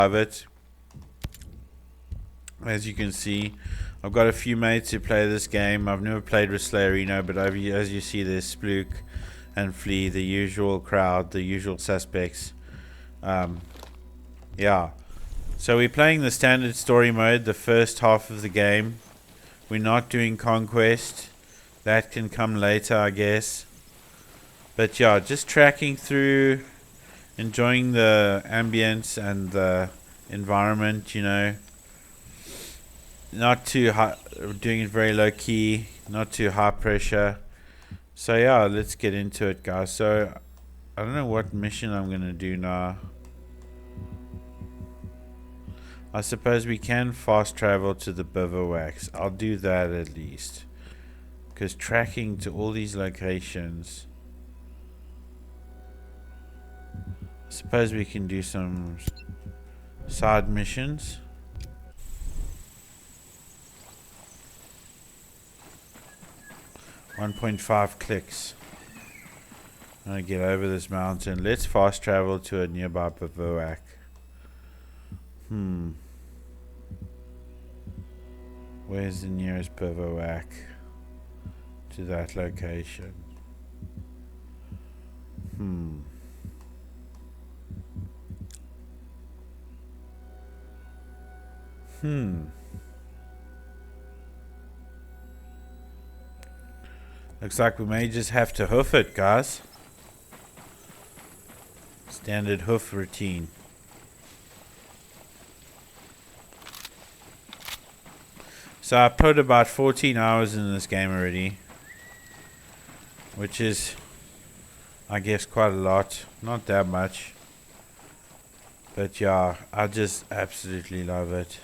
of it. As you can see, I've got a few mates who play this game. I've never played with Slayerino, but as you see, there's Splook and Flea, the usual crowd, the usual suspects. Yeah. So we're playing the standard story mode, the first half of the game. We're not doing conquest. That can come later, I guess. But yeah, just tracking through, enjoying the ambience and the environment, you know. Not too high, doing it very low key, not too high pressure. So yeah, let's get into it, guys. So I don't know what mission I'm gonna do now. I suppose we can fast travel to the bivouacs. I'll do that at least, because tracking to all these locations. I suppose we can do some side missions. .5 clicks. I'm gonna get over this mountain. Let's fast travel to a nearby bivouac. Where's the nearest bivouac to that location? Looks like we may just have to hoof it, guys. Standard hoof routine. So I put about 14 hours in this game already, which is, I guess, quite a lot. Not that much, but yeah, I just absolutely love it.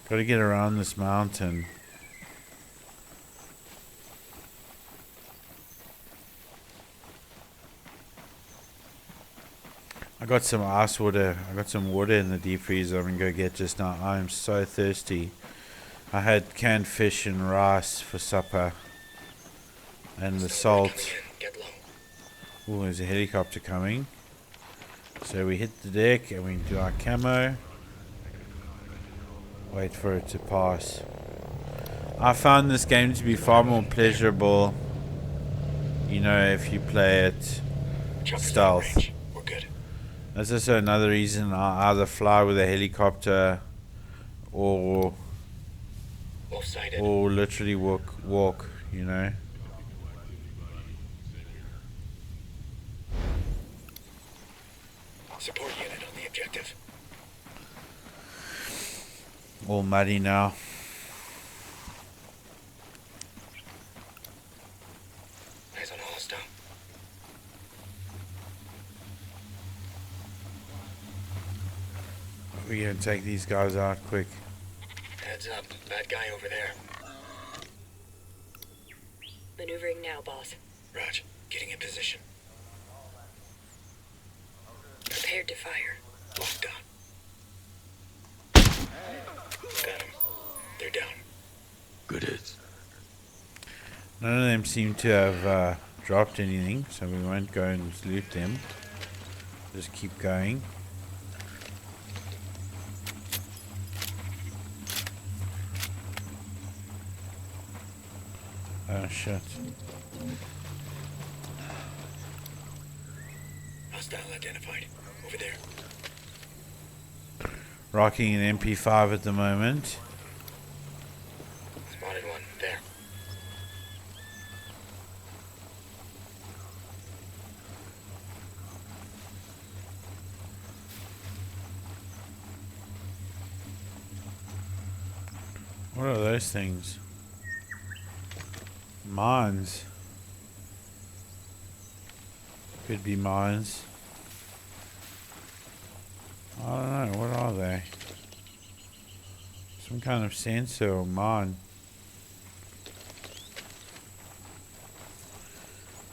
Gotta get around this mountain. I got some ice water. I got some water in the deep freezer I'm gonna go get just now. I am so thirsty. I had canned fish and rice for supper. And the salt. Oh, there's a helicopter coming. So we hit the deck and we do our camo. Wait for it to pass. I found this game to be far more pleasurable, you know, if you play it stealth. We're good. That's also another reason I either fly with a helicopter or literally walk, you know. Support unit on the objective. All muddy now. Eyes on hostile. We're gonna take these guys out quick. Heads up, bad guy over there. Maneuvering now, boss. Raj, getting in position. Prepared to fire. Locked on. Got him. They're down. Good hits. None of them seem to have dropped anything, so we won't go and loot them. Just keep going. Oh shit. Hostile identified. Over there. Rocking an MP5 at the moment. Spotted one. There. What are those things? Mines. Could be mines. I don't know. What are they? Some kind of sensor or mine.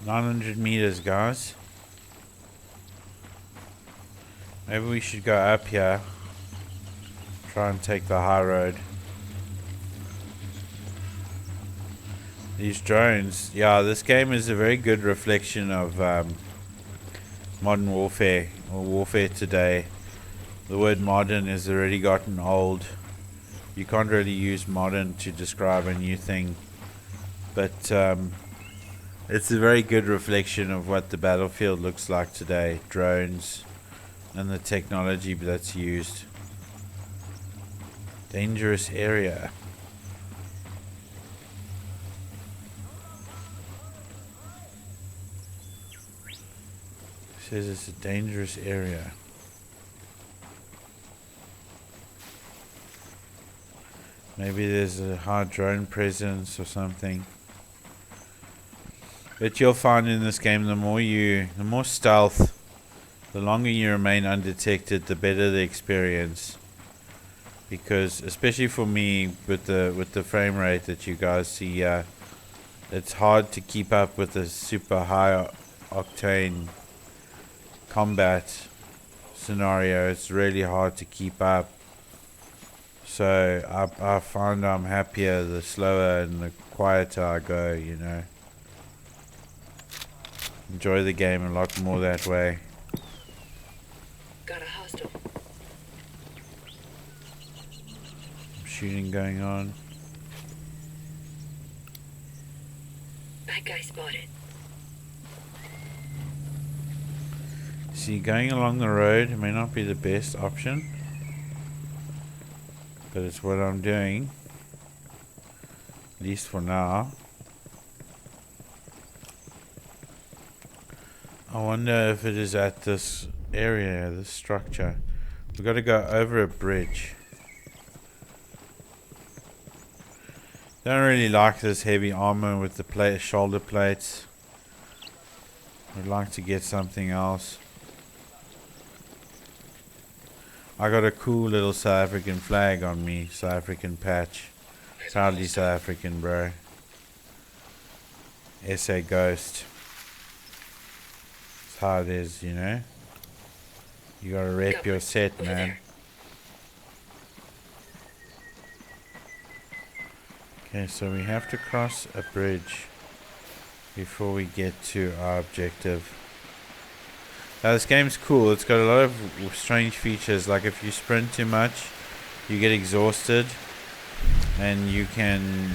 900 meters, guys. Maybe we should go up here. Try and take the high road. These drones. Yeah, this game is a very good reflection of modern warfare or warfare today. The word modern has already gotten old. You can't really use modern to describe a new thing, but it's a very good reflection of what the battlefield looks like today. Drones and the technology that's used. Dangerous area. Says it's a dangerous area. Maybe there's a high drone presence or something. But you'll find in this game, the more stealth, the longer you remain undetected, the better the experience. Because especially for me, with the frame rate that you guys see, it's hard to keep up with a super high octane combat scenario. It's really hard to keep up. So I find I'm happier the slower and the quieter I go, you know. Enjoy the game a lot more that way. Got a hostile. Shooting going on. Bad guy spotted. See, going along the road may not be the best option, but it's what I'm doing, at least for now. I wonder if it is at this area, this structure. We've got to go over a bridge. Don't really like this heavy armor with the shoulder plates. I'd like to get something else. I got a cool little South African flag on me, South African patch. Proudly South African, bro. SA Ghost. That's how it is, you know. You gotta rep your set, man. Okay, so we have to cross a bridge before we get to our objective. Now this game's cool. It's got a lot of strange features, like if you sprint too much, you get exhausted, and you can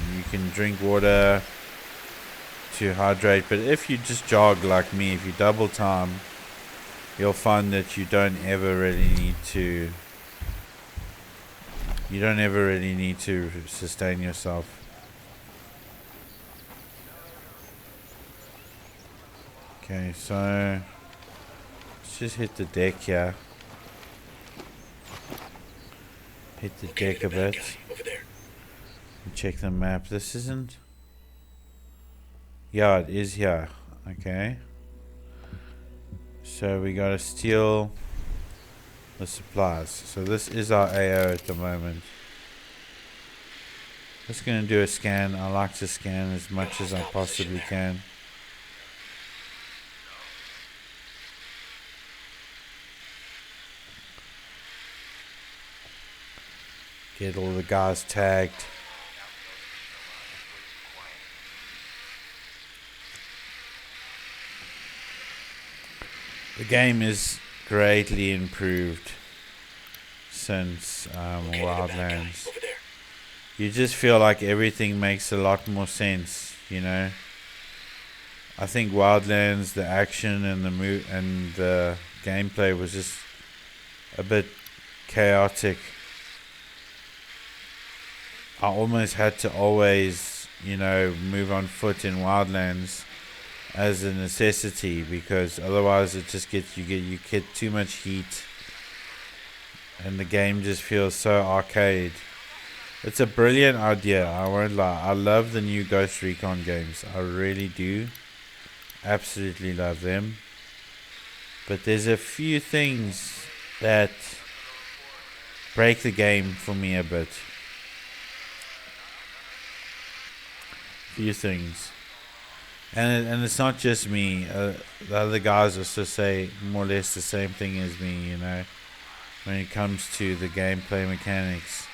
drink water to hydrate. But if you just jog like me, if you double time, you'll find that you don't ever really need to sustain yourself. Okay, so let's just hit the deck here. Hit the deck a bit. Over there. And check the map. This isn't. Yeah, it is here. Okay. So we gotta steal the supplies. So this is our AO at the moment. Just gonna do a scan. I like to scan as much as I possibly can. Get all the guys tagged. The game is greatly improved since Wildlands. Over there. You just feel like everything makes a lot more sense, you know. I think Wildlands, the action and the gameplay was just a bit chaotic. I almost had to always, you know, move on foot in Wildlands as a necessity, because otherwise it just you get too much heat and the game just feels so arcade. It's a brilliant idea, I won't lie. I love the new Ghost Recon games. I really do. Absolutely love them. But there's a few things that break the game for me a bit. Few things. And it's not just me. The other guys also say more or less the same thing as me, you know, when it comes to the gameplay mechanics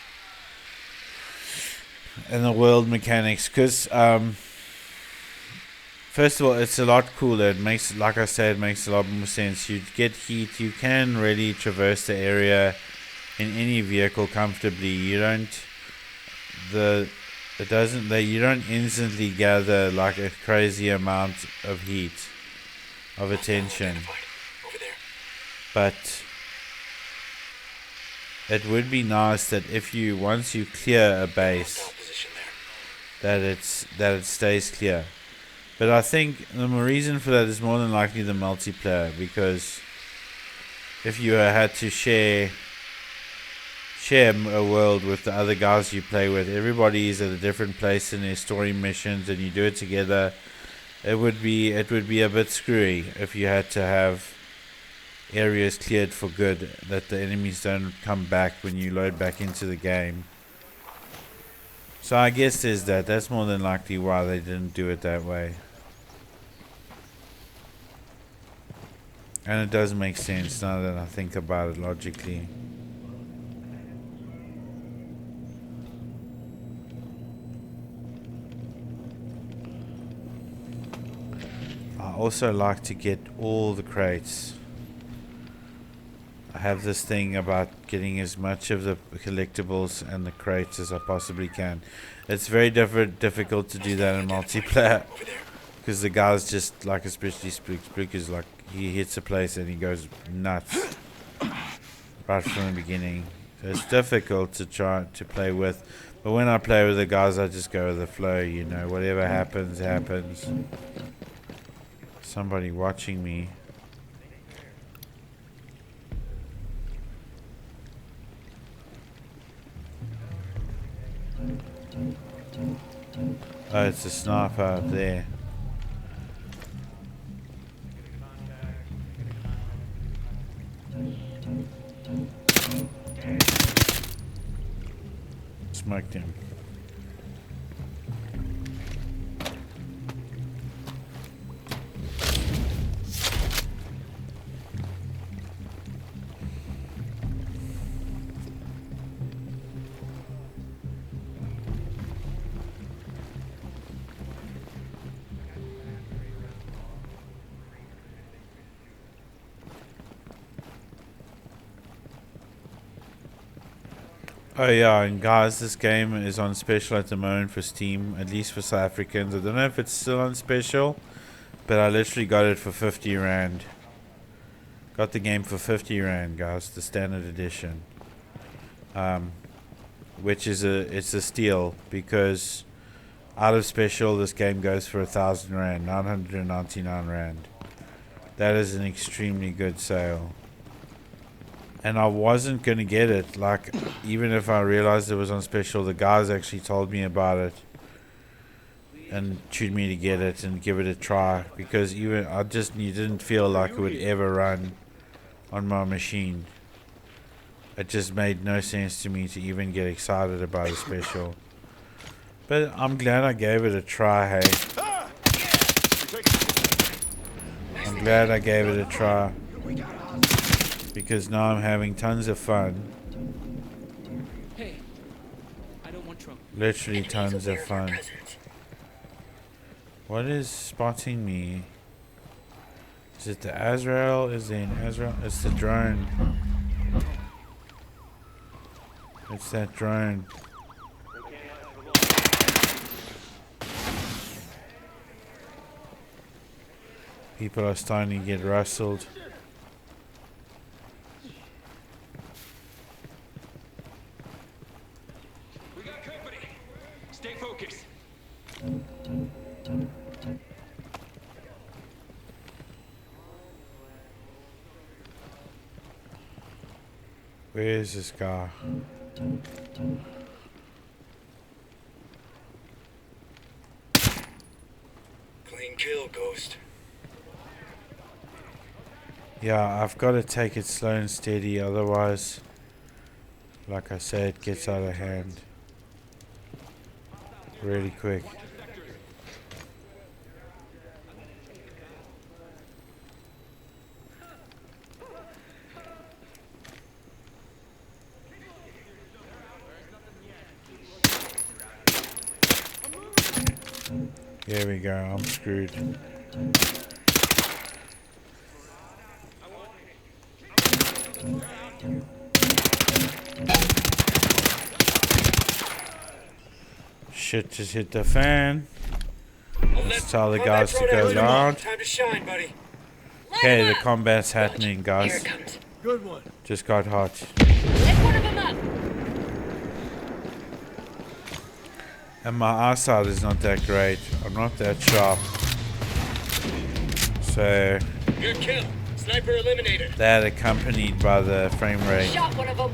and the world mechanics. Because First of all, it's a lot cooler. It makes, like I said, it makes a lot more sense. You get heat. You can really traverse the area in any vehicle comfortably. You don't you don't instantly gather like a crazy amount of heat, of attention. Over there. But it would be nice that if you once you clear a base, Hostile position there. that it stays clear. But I think the reason for that is more than likely the multiplayer, because if you had to share a world with the other guys you play with, everybody is at a different place in their story missions, and you do it together. It would be a bit screwy if you had to have areas cleared for good, that the enemies don't come back when you load back into the game. So I guess there's that. That's more than likely why they didn't do it that way. And it does make sense now that I think about it logically. I also like to get all the crates. I have this thing about getting as much of the collectibles and the crates as I possibly can. It's very difficult to do that in multiplayer, because the guys just, like, especially Splook is like, he hits a place and he goes nuts right from the beginning. So it's difficult to try to play with. But when I play with the guys, I just go with the flow, you know. Whatever happens, happens. Somebody watching me. Oh, it's a sniper up there. Smoked him. Oh yeah, and guys, this game is on special at the moment for Steam, at least for South Africans. I don't know if it's still on special, but I literally got it for 50 Rand. Got the game for 50 Rand, guys, the standard edition. Which is it's a steal, because out of special this game goes for 1,000 Rand, 999 Rand. That is an extremely good sale. And I wasn't going to get it, like, even if I realized it was on special. The guys actually told me about it and chewed me to get it and give it a try, because even you didn't feel like it would ever run on my machine. It just made no sense to me to even get excited about a special. But I'm glad I gave it a try, hey. I'm glad I gave it a try, because now I'm having tons of fun. Hey, I don't want trouble. Literally tons of fun. Presence. What is spotting me? Is it the Azrael? Is there an Azrael? It's the drone. It's that drone. People are starting to get rustled. We got company. Stay focused. Where is this guy? Clean kill, Ghost. Yeah, I've got to take it slow and steady, otherwise, like I said, it gets out of hand really quick. Here we go. I'm screwed. Shit just hit the fan. Let's tell the guys to go loud. Time to shine, buddy. Okay, the combat's happening, Here guys. it comes. Good one. Just got hot. Lift one of them up. And my eyesight is not that great. I'm not that sharp. So Good kill. Sniper eliminated. that accompanied by the frame rate Shot one of them.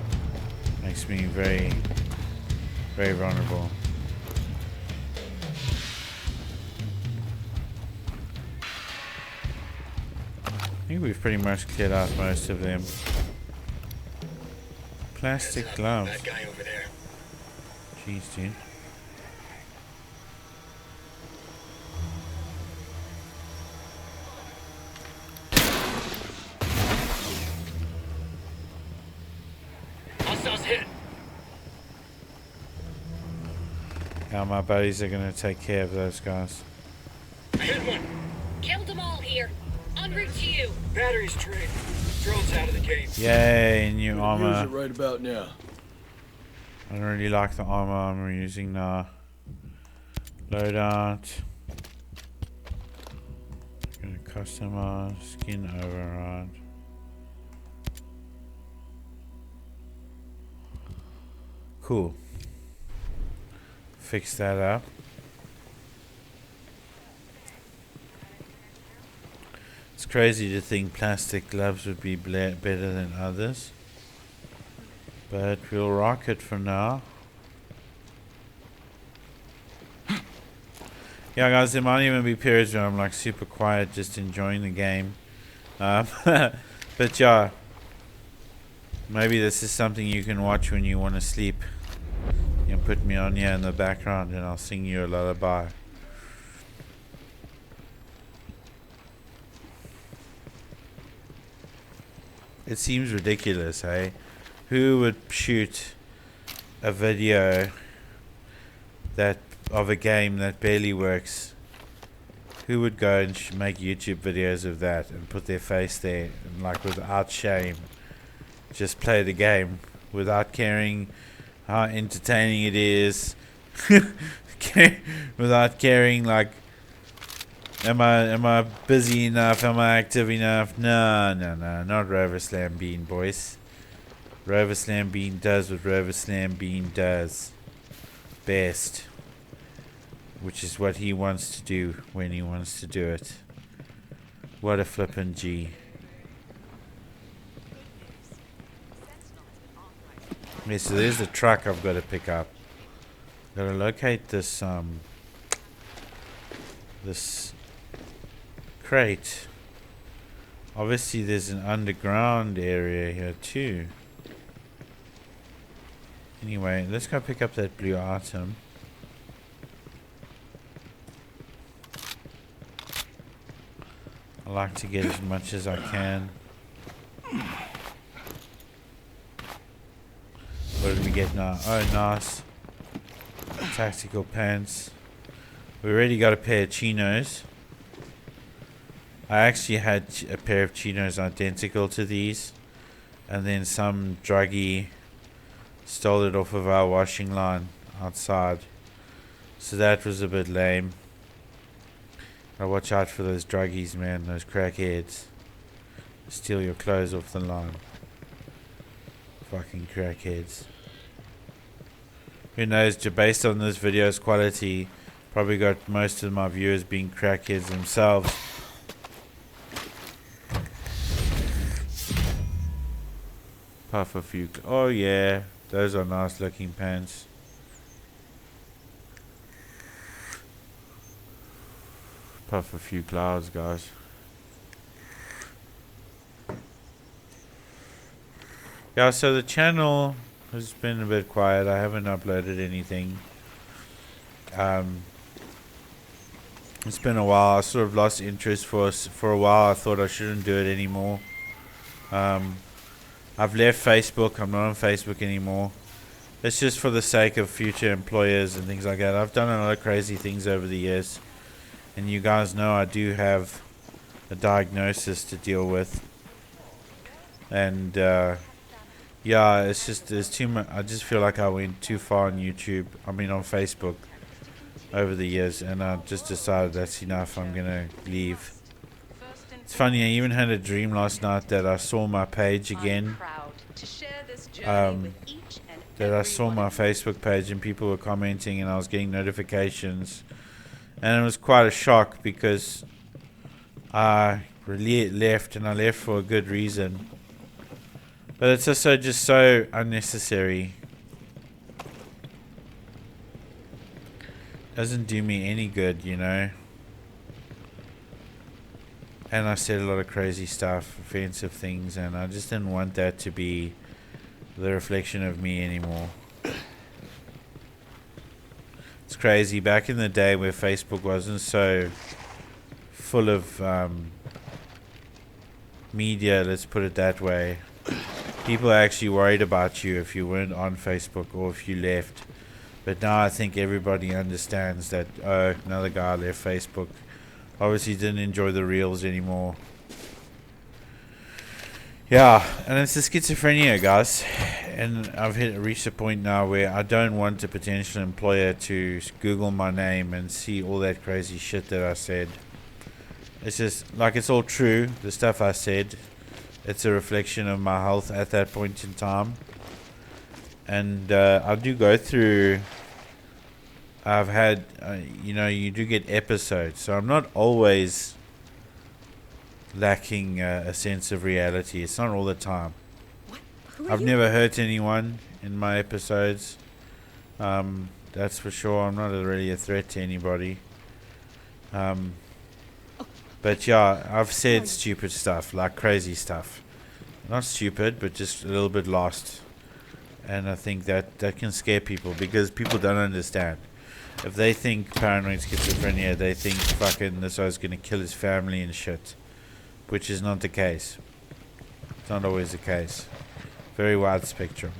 makes me very, very vulnerable. I think we've pretty much cleared out most of them. Plastic gloves. That guy over there. Jeez, dude. Hostiles hit. Now my buddies are gonna take care of those guys. I hit one. Killed them all here. En route to you. Batteries drained. Drone's out of the game. Yay, new Use it armor. right about now. I don't really like the armor I'm using now. Loadout. Gonna customize skin override. Cool. Fix that up. It's crazy to think plastic gloves would be better than others. But we'll rock it for now. Yeah, guys, there might even be periods where I'm like super quiet, just enjoying the game. But yeah, maybe this is something you can watch when you want to sleep. You can put me on here in the background and I'll sing you a lullaby. It seems ridiculous, hey? Who would shoot a video that of a game that barely works? Who would go and make YouTube videos of that and put their face there and like without shame just play the game without caring how entertaining it is, without caring like am I busy enough, am I active enough? No, not Rover Slam Bean, boys. Rover Slam Bean does what Rover Slam Bean does best, which is what he wants to do when he wants to do it. What a flippin' G. Okay, so there's the truck I've got to pick up. Gotta locate this this crate. Obviously there's an underground area here too. Anyway, let's go pick up that blue item. I like to get as much as I can. What did we get now? Oh, nice. Tactical pants. We already got a pair of chinos. I actually had a pair of chinos identical to these. And then some druggie stole it off of our washing line outside. So that was a bit lame. Gotta watch out for those druggies, man. Those crackheads. Steal your clothes off the line. Fucking crackheads. Who knows, based on this video's quality, probably got most of my viewers being crackheads themselves. Puff a few. Oh yeah, those are nice looking pants. Puff a few clouds, guys. Yeah, so the channel has been a bit quiet. I haven't uploaded anything. It's been a while. I sort of lost interest for a while. I thought I shouldn't do it anymore. I've left Facebook. I'm not on Facebook anymore. It's just for the sake of future employers and things like that. I've done a lot of crazy things over the years. And you guys know I do have a diagnosis to deal with. And yeah, it's just there's too much. I just feel like I went too far on YouTube. I mean on Facebook over the years, and I just decided that's enough. I'm gonna leave. It's funny. I even had a dream last night that I saw my page again. That I saw my Facebook page and people were commenting, and I was getting notifications, and it was quite a shock because I really left, and I left for a good reason. But it's also just so unnecessary. Doesn't do me any good, you know. And I said a lot of crazy stuff, offensive things, and I just didn't want that to be the reflection of me anymore. It's crazy. Back in the day where Facebook wasn't so full of media, let's put it that way, people are actually worried about you if you weren't on Facebook or if you left. But now I think everybody understands that, oh, another guy left Facebook. Obviously didn't enjoy the reels anymore. Yeah, and it's the schizophrenia, guys. And I've reached a point now where I don't want a potential employer to Google my name and see all that crazy shit that I said. It's just, like, it's all true, the stuff I said. It's a reflection of my health at that point in time. And I do go through... I've had, you know, you do get episodes. So I'm not always lacking a sense of reality. It's not all the time. I've never hurt anyone in my episodes. That's for sure. I'm not really a threat to anybody. But yeah, I've said stupid stuff, like crazy stuff. Not stupid, but just a little bit lost. And I think that can scare people because people don't understand. If they think paranoid schizophrenia, they think fucking this guy's gonna kill his family and shit. Which is not the case. It's not always the case. Very wide spectrum.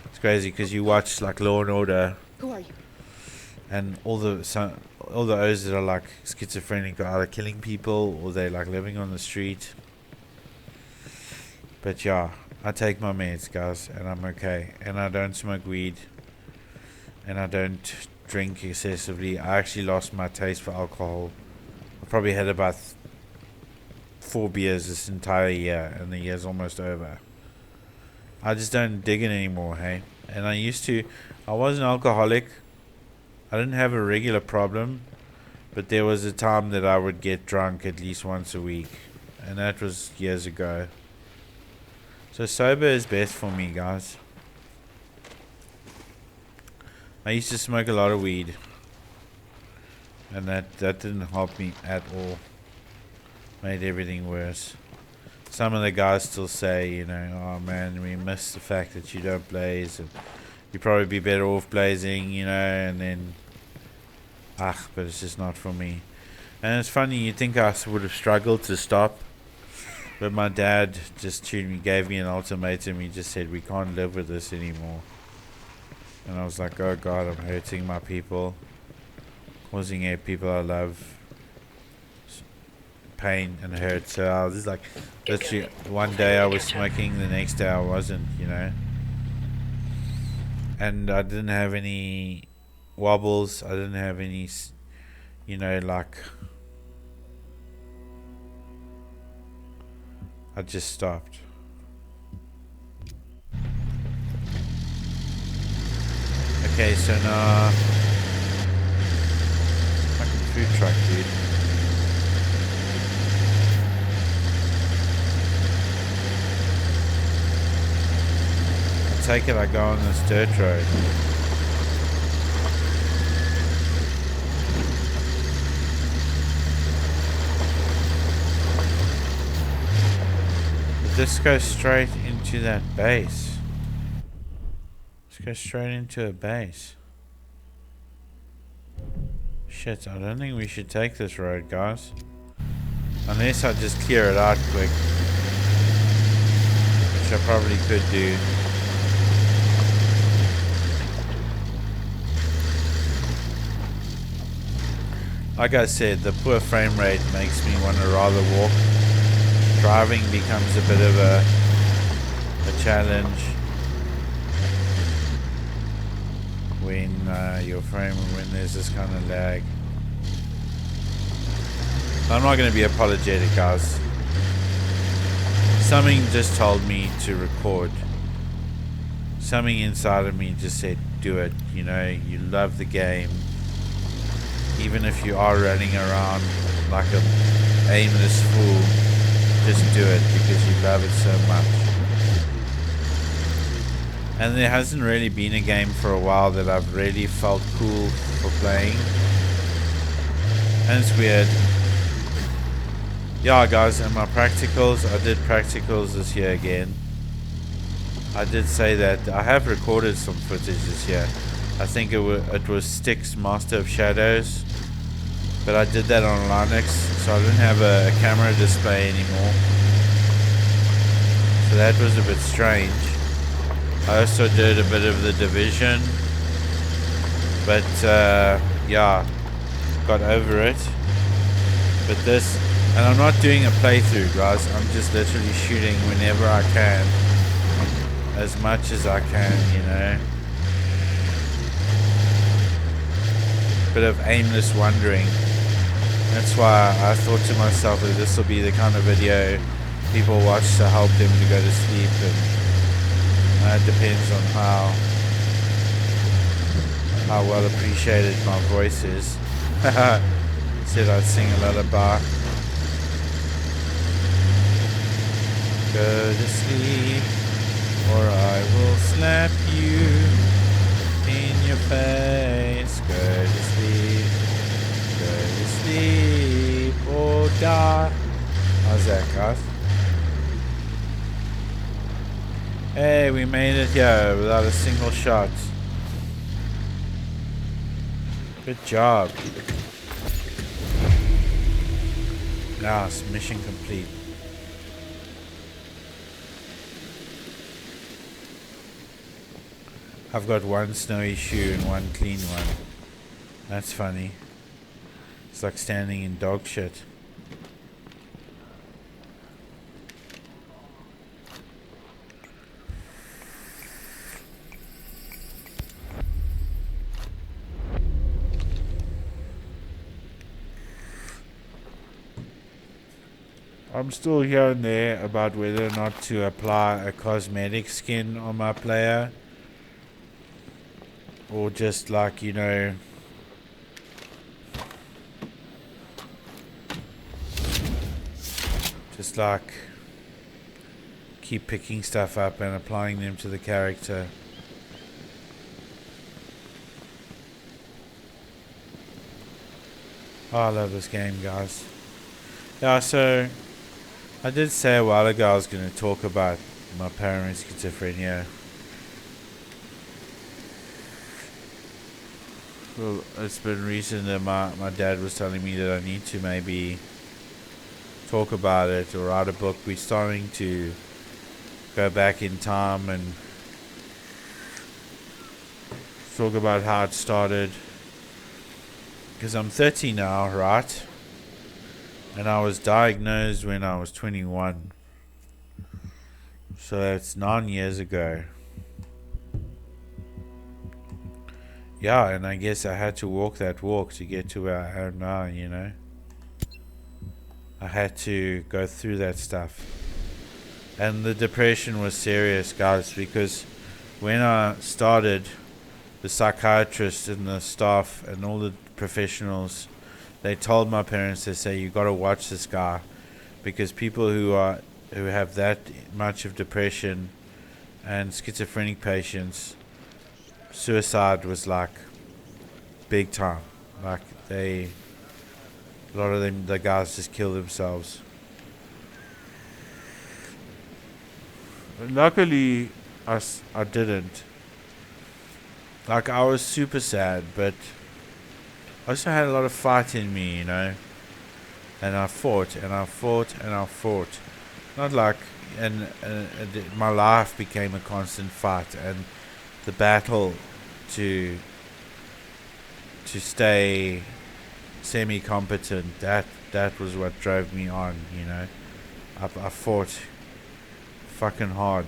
It's crazy because you watch like Law and Order. Who are you? And all the O's that are like schizophrenic are either killing people or they're like living on the street. But yeah, I take my meds, guys, and I'm okay. And I don't smoke weed. And I don't drink excessively. I actually lost my taste for alcohol. I probably had about 4 beers this entire year, and the year's almost over. I just don't dig it anymore, hey. And I was an alcoholic. I didn't have a regular problem, but there was a time that I would get drunk at least once a week, and that was years ago. So sober is best for me, guys. I used to smoke a lot of weed, and that didn't help me at all. Made everything worse. Some of the guys still say, you know, oh man, we miss the fact that you don't blaze, and you'd probably be better off blazing, you know, and then, but it's just not for me. And it's funny, you'd think I would have struggled to stop, but my dad just gave me an ultimatum. He just said, we can't live with this anymore. And I was like, oh God, I'm hurting my people, causing people I love pain and hurt. So I was just like, literally, one day I was smoking, the next day I wasn't, you know. And I didn't have any wobbles. I didn't have any, you know, like, I just stopped. Okay, so now, fucking food truck, dude. I take it I go on this dirt road. But this goes straight into that base. Go straight into a base. Shit, I don't think we should take this road, guys. Unless I just clear it out quick. Which I probably could do. Like I said, the poor frame rate makes me want to rather walk. Driving becomes a bit of a challenge when when there's this kind of lag. I'm not going to be apologetic, guys. Something just told me to record. Something inside of me just said, do it. You know, you love the game. Even if you are running around like a aimless fool, just do it because you love it so much. And there hasn't really been a game for a while that I've really felt cool for playing. And it's weird. Yeah, guys, and my practicals, I did practicals this year again. I did say that I have recorded some footage this year. I think it was Styx Master of Shadows, but I did that on Linux, so I didn't have a camera display anymore. So that was a bit strange. I also did a bit of the Division, but yeah, got over it. But this, and I'm not doing a playthrough, guys. I'm just literally shooting whenever I can, as much as I can, you know. Bit of aimless wandering. That's why I thought to myself that this will be the kind of video people watch to help them to go to sleep, and it depends on how well appreciated my voice is. Said I'd sing a lullaby. Go to sleep, or I will slap you in your face. Go to sleep, or die. How's that, guys? Hey, we made it here without a single shot. Good job. Nice, mission complete. I've got one snowy shoe and one clean one. That's funny. It's like standing in dog shit. I'm still here and there about whether or not to apply a cosmetic skin on my player, or just like, you know, just like keep picking stuff up and applying them to the character. Oh, I love this game, guys. Yeah, so I did say a while ago I was going to talk about my paranoid schizophrenia. Well, it's been recent that my dad was telling me that I need to maybe talk about it or write a book. We're starting to go back in time and talk about how it started. Because I'm 30 now, right? And I was diagnosed when I was 21. So that's 9 years ago. Yeah, and I guess I had to walk that walk to get to where I am now, you know. I had to go through that stuff. And the depression was serious, guys, because when I started, the psychiatrist and the staff and all the professionals, they told my parents, they say, you got to watch this guy, because people who have that much of depression and schizophrenic patients, suicide was like big time. Like a lot of them, the guys just kill themselves. Luckily, I didn't. Like, I was super sad, but I also had a lot of fight in me, you know. And I fought, and I fought, and I fought. Not like, and my life became a constant fight, and the battle to stay semi-competent. That was what drove me on, you know. I fought fucking hard.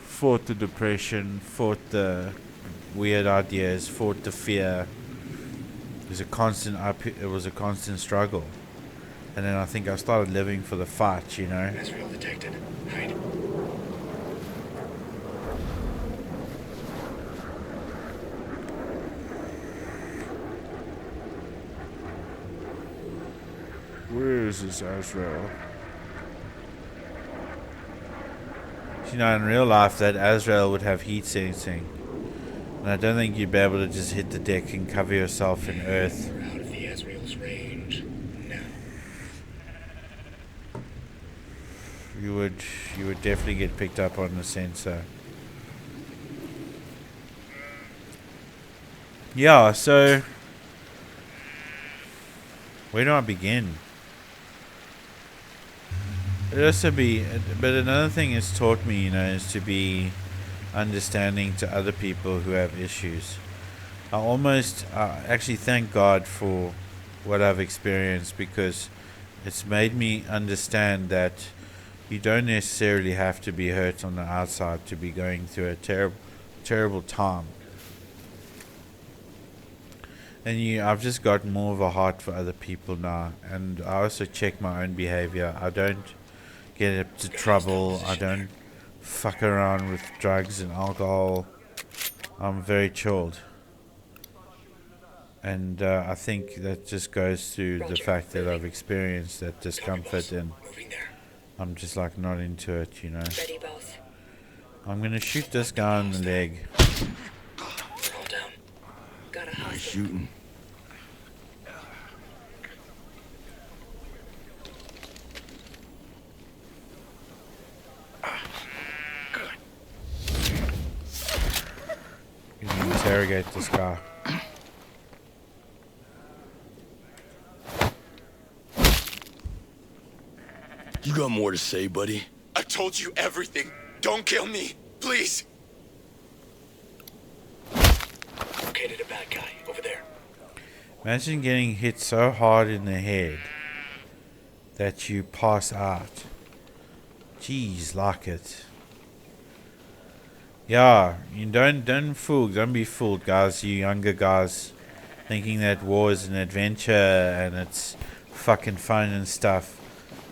Fought the depression, fought the weird ideas, fought the fear. It was a constant struggle. And then I think I started living for the fight, you know. Ezreal detected. Hide. Where is this Azrael? You know, in real life, that Azrael would have heat sensing. And I don't think you'd be able to just hit the deck and cover yourself in earth. We're out of the Ezreal's range. Now. You would definitely get picked up on the sensor. Yeah, so where do I begin? It also but another thing it's taught me, you know, is to be understanding to other people who have issues. I actually thank God for what I've experienced, because it's made me understand that you don't necessarily have to be hurt on the outside to be going through a terrible time. And I've just got more of a heart for other people now, and I also check my own behavior. I don't get into trouble. I don't fuck around with drugs and alcohol. I'm very chilled. And I think that just goes through the fact that I've experienced that discomfort, and I'm just like not into it, you know. Ready, both. I'm gonna shoot this guy in the leg. All down. Got a hostage. Shooting. You can interrogate this guy. You got more to say, buddy? I told you everything. Don't kill me, please. Located a bad guy over there. Imagine getting hit so hard in the head that you pass out. Jeez, like it. Yeah, you don't be fooled, guys. You younger guys, thinking that war is an adventure and it's fucking fun and stuff.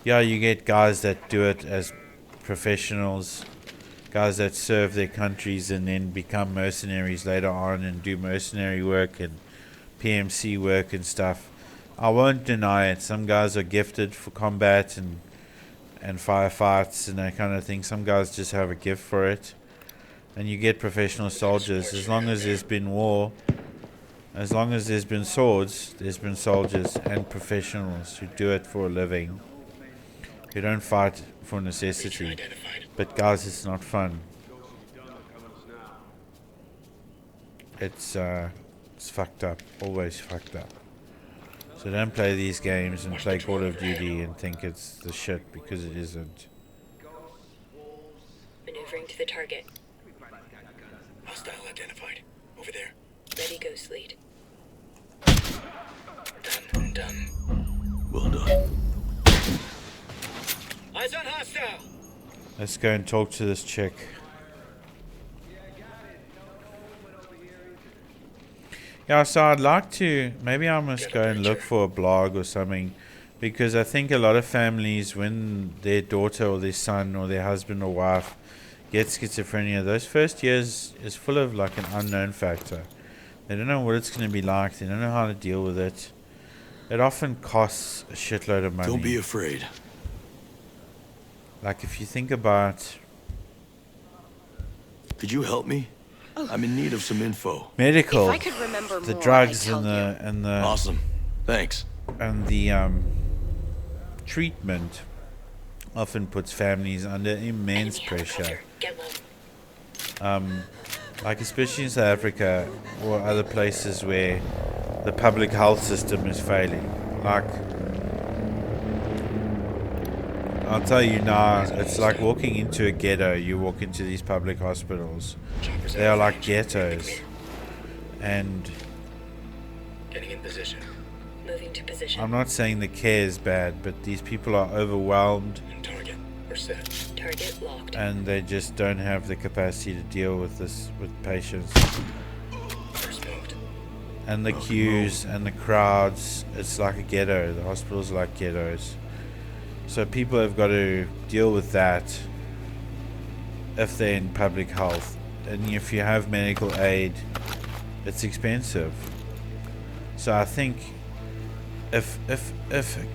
Yeah, you get guys that do it as professionals, guys that serve their countries and then become mercenaries later on and do mercenary work and PMC work and stuff. I won't deny it. Some guys are gifted for combat and firefights and that kind of thing. Some guys just have a gift for it. And you get professional soldiers. As long as there's been war, as long as there's been swords, there's been soldiers and professionals who do it for a living. You don't fight for necessity. But guys, it's not fun. It's fucked up. Always fucked up. So don't play these games and play Call of Duty and think it's the shit, because it isn't. Maneuvering to the target. Hostile identified. Over there. Ready, Ghost Lead. Done. Well done. Eyes on hostile. Let's go and talk to this chick. Yeah, so I'd like to, maybe I must go and look for a blog or something, because I think a lot of families, when their daughter or their son or their husband or wife gets schizophrenia, those first years is full of like an unknown factor. They don't know what it's going to be like. They don't know how to deal with it. It often costs a shitload of money. Don't be afraid. Like if you think about Could you help me? I'm in need of some info. medical, If I could remember the more, drugs I'd and tell the Awesome. Thanks. and the treatment often puts families under immense pressure. Get low. Like especially in South Africa or other places where the public health system is failing. Like I'll tell you now, it's like walking into a ghetto. You walk into these public hospitals. They are like ghettos. And In position. Moving to position. I'm not saying the care is bad, but these people are overwhelmed On target. We're set. Target locked. and they just don't have the capacity to deal with this with patients. First moved. And the queues and the crowds, it's like a ghetto. The hospitals are like ghettos. So people have got to deal with that if they're in public health. And if you have medical aid, it's expensive. So I think if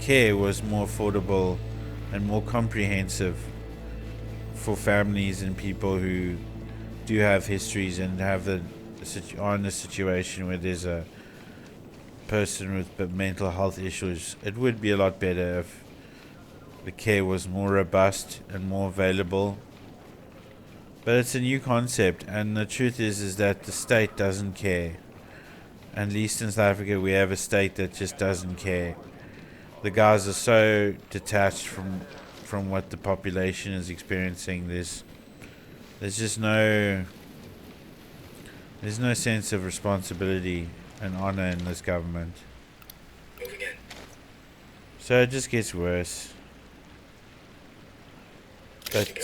care was more affordable and more comprehensive for families and people who do have histories and have are in a situation where there's a person with mental health issues, it would be a lot better if the care was more robust and more available. But it's a new concept, and the truth is that the state doesn't care. At least in South Africa, we have a state that just doesn't care. The guys are so detached from what the population is experiencing. There's just no sense of responsibility and honor in this government. Moving in. So it just gets worse. But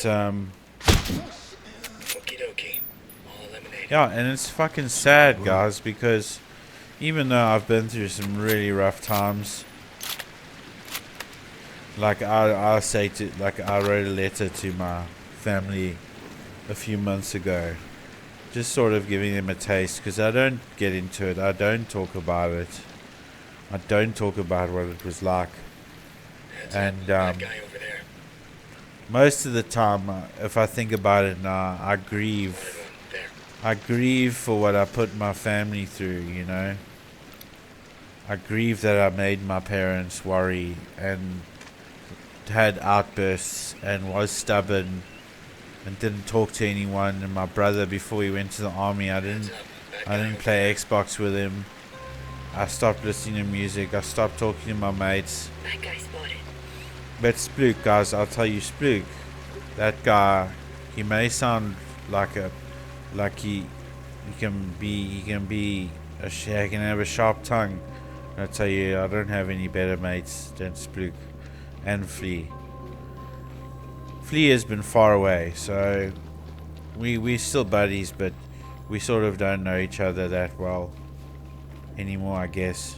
Okie dokie. All eliminated. yeah, and it's fucking sad, guys, because even though I've been through some really rough times, like I wrote a letter to my family a few months ago, just sort of giving them a taste, because I don't get into it. I don't talk about it. I don't talk about what it was like. Heads And up. That guy over there. most of the time, if I think about it now, I grieve. Everyone there. I grieve for what I put my family through, you know. I grieve that I made my parents worry and had outbursts and was stubborn and didn't talk to anyone. And my brother, before he went to the army, I didn't play Xbox with him. I stopped listening to music. I stopped talking to my mates. That guy spotted. But Spluke, guys, I'll tell you, Spluke, that guy, he may sound like he can have a sharp tongue. I'll tell you, I don't have any better mates than Spluke and Flea. Flea has been far away, so we're still buddies, but we sort of don't know each other that well anymore, I guess.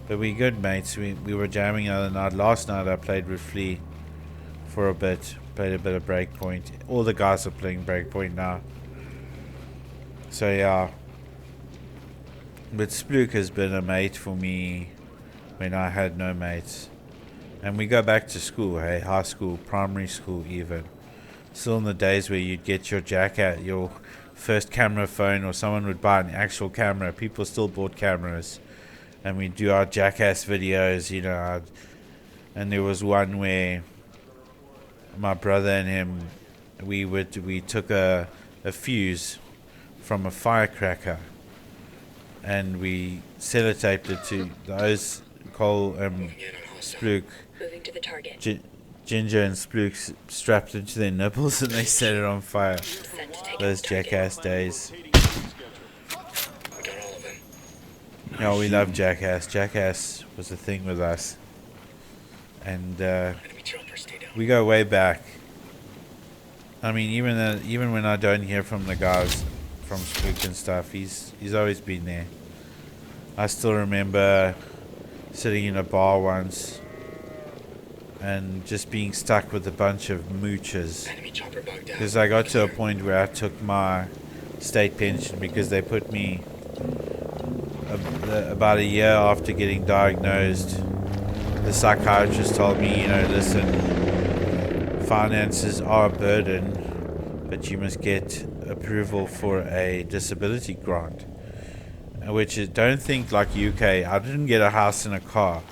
But we're good mates. We were jamming the other night. Last night I played with Flea for a bit. Played a bit of Breakpoint. All the guys are playing Breakpoint now. So yeah. But Spluke has been a mate for me when I had no mates. And we go back to school, hey, high school, primary school even. Still in the days where you'd get your first camera phone, or someone would buy an actual camera. People still bought cameras. And we do our jackass videos, you know. And there was one where my brother and him, we took a fuse from a firecracker, and we sellotaped it to those Cole Moving in on hostile. Spluke, Moving to the target. Ginger and Spluke strapped it to their nipples, and they set it on fire. Set to take Those out target. jackass days. We got all of them. Yeah, we love Jackass. Jackass was a thing with us. And Enemy chopper, stay down. we go way back. I mean, even when I don't hear from the guys from Spook and stuff, he's always been there. I still remember sitting in a bar once and just being stuck with a bunch of moochers. Enemy chopper bugged out. Because I got to a point where I took my state pension because they put me about a year after getting diagnosed. The psychiatrist told me, you know, listen, finances are a burden, but you must get approval for a disability grant. Which is, don't think like UK. I didn't get a house and a car.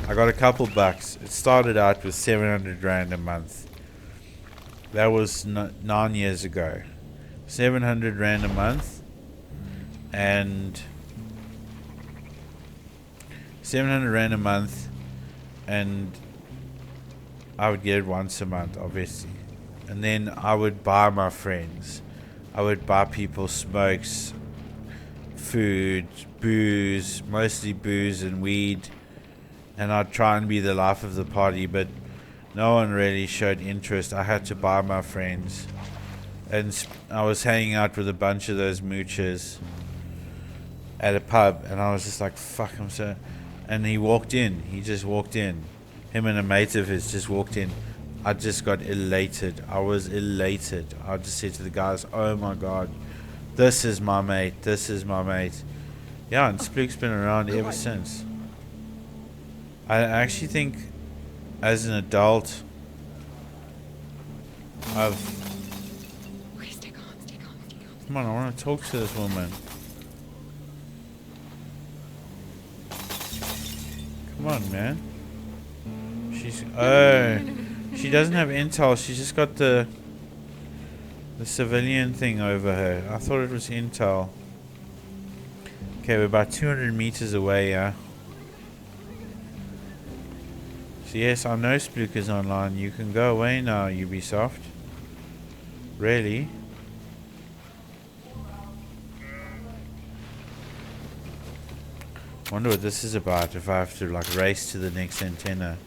I got a couple bucks. It started out with 700 rand a month. That was 9 years ago. 700 rand a month, and 700 rand a month, and I would get it once a month, obviously. And then I would buy my friends. I would buy people smokes, food, booze, mostly booze and weed, and I'd try and be the life of the party, but no one really showed interest. I had to buy my friends, and I was hanging out with a bunch of those moochers at a pub, and I was just like, fuck, I'm so... And he just walked in. Him and a mate of his just walked in. I just got elated. I was elated. I just said to the guys, oh my god, this is my mate. This is my mate. Yeah, and Spluke's been around ever since. I actually think as an adult, I've... Okay, stay calm, stay calm, stay calm. Come on, I want to talk to this woman. Come on, man. She's... Oh... She doesn't have intel. She's just got the civilian thing over her. I thought it was intel. Okay, we're about 200 meters away, yeah. So yes, I know Spluke is online. You can go away now, Ubisoft. Really? Wonder what this is about, if I have to like race to the next antenna.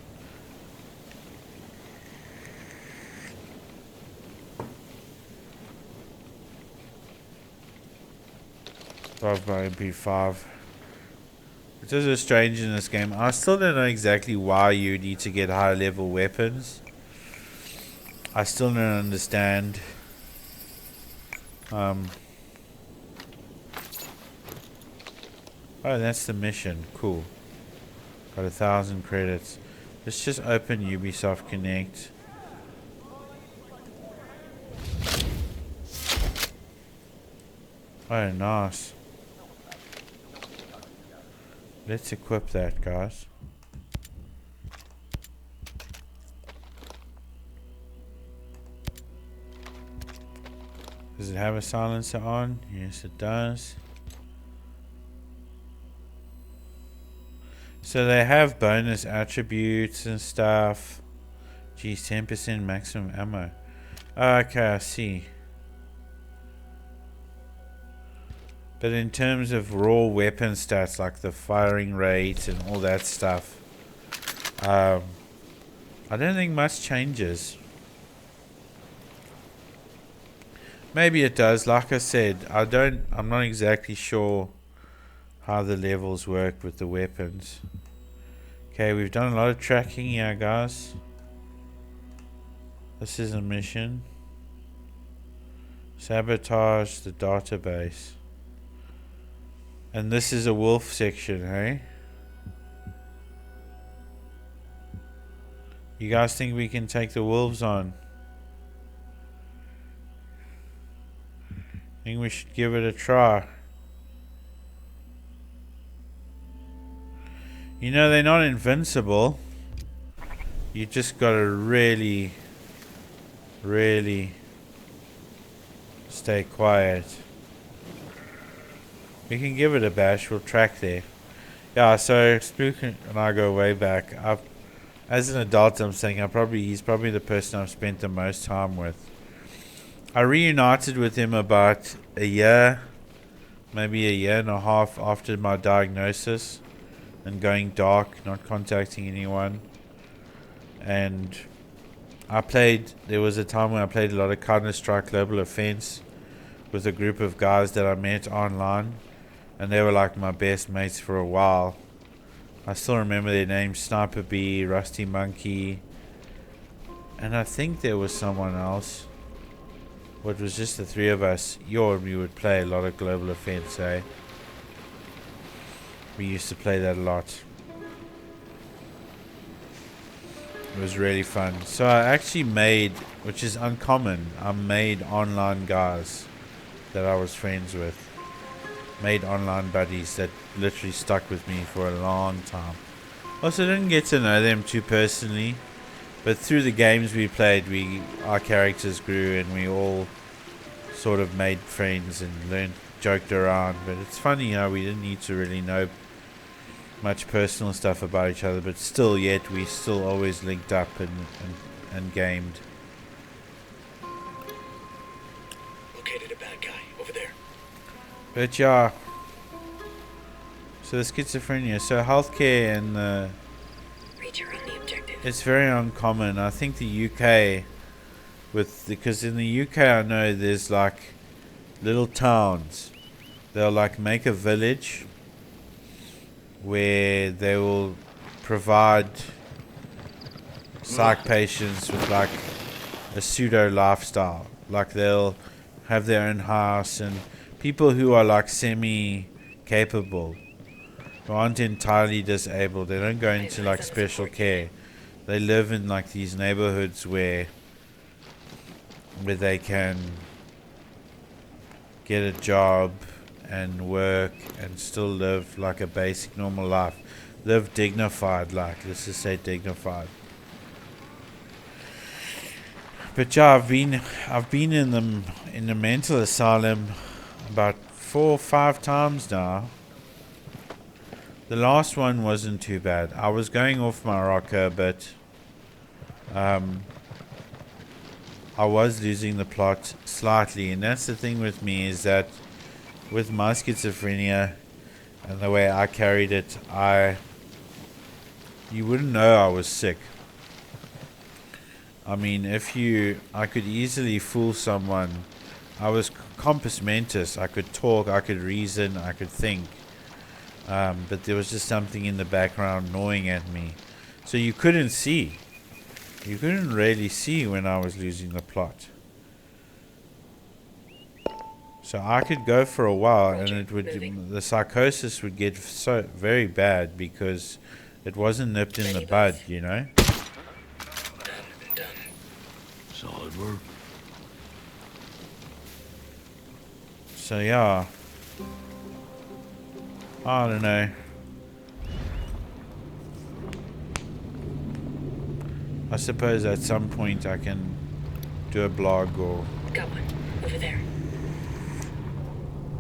Drive by MP5. It is strange in this game. I still don't know exactly why you need to get high level weapons. I still don't understand. Oh, that's the mission. Cool. Got 1,000 credits. Let's just open Ubisoft Connect. Oh, nice. Let's equip that, guys. Does it have a silencer on? Yes, it does. So they have bonus attributes and stuff. Geez, 10% maximum ammo. Okay, I see. But in terms of raw weapon stats, like the firing rate and all that stuff, I don't think much changes. Maybe it does. Like I said, I'm not exactly sure how the levels work with the weapons. Okay, we've done a lot of tracking here, guys. This is a mission. Sabotage the database. And this is a wolf section, hey? You guys think we can take the wolves on? I think we should give it a try. You know, they're not invincible. You just gotta really, really stay quiet. We can give it a bash. We'll track there. Yeah, so Spluke and I go way back. As an adult, I'm saying he's probably the person I've spent the most time with. I reunited with him about a year, maybe a year and a half after my diagnosis and going dark, not contacting anyone. And there was a time when I played a lot of Counter-Strike Global Offense with a group of guys that I met online. And they were like my best mates for a while. I still remember their names: Sniper B, Rusty Monkey, and I think there was someone else. Well, it was just the three of us. We would play a lot of Global Offense, eh? We used to play that a lot. It was really fun. So I actually made, which is uncommon, I made online guys that I was friends with. Made online buddies that literally stuck with me for a long time. Also didn't get to know them too personally, but through the games we played, our characters grew and we all sort of made friends and joked around. But it's funny how we didn't need to really know much personal stuff about each other, but still we still always linked up and gamed. Located a bad guy over there. But yeah, So the schizophrenia. So healthcare and Reacher on the objective. it's very uncommon. I think the UK, because in the UK I know there's like little towns. They'll like make a village where they will provide psych patients with like a pseudo lifestyle. Like they'll have their own house, and people who are like semi capable, who aren't entirely disabled, they don't go into like special care. They live in like these neighborhoods where they can get a job and work and still live like a basic normal life. Live dignified, like, let's just say dignified. But yeah, I've been in the mental asylum about 4 or 5 times now. The last one wasn't too bad. I was going off my rocker, but I was losing the plot slightly, and that's the thing with me, is that with my schizophrenia and the way I carried it, you wouldn't know I was sick. I mean, I could easily fool someone. I was compos mentis. I could talk, I could reason, I could think. But there was just something in the background gnawing at me. So you couldn't see. You couldn't really see when I was losing the plot. So I could go for a while, and the psychosis would get so very bad because it wasn't nipped in the bud, you know. Done. Solid work. So yeah, I don't know. I suppose at some point I can do a blog or Got one. Over there.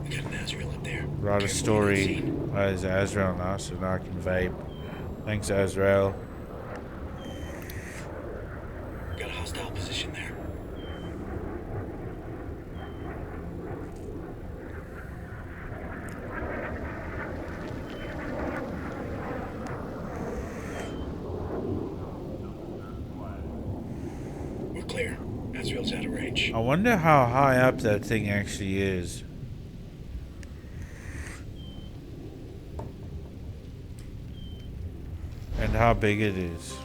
We got an Azrael up there. write a Careful, story. you don't see. There's Azrael now, so now I can vape. Thanks, Azrael. Got a hostile position there. We're clear. Azrael's out of range. I wonder how high up that thing actually is. And how big it is.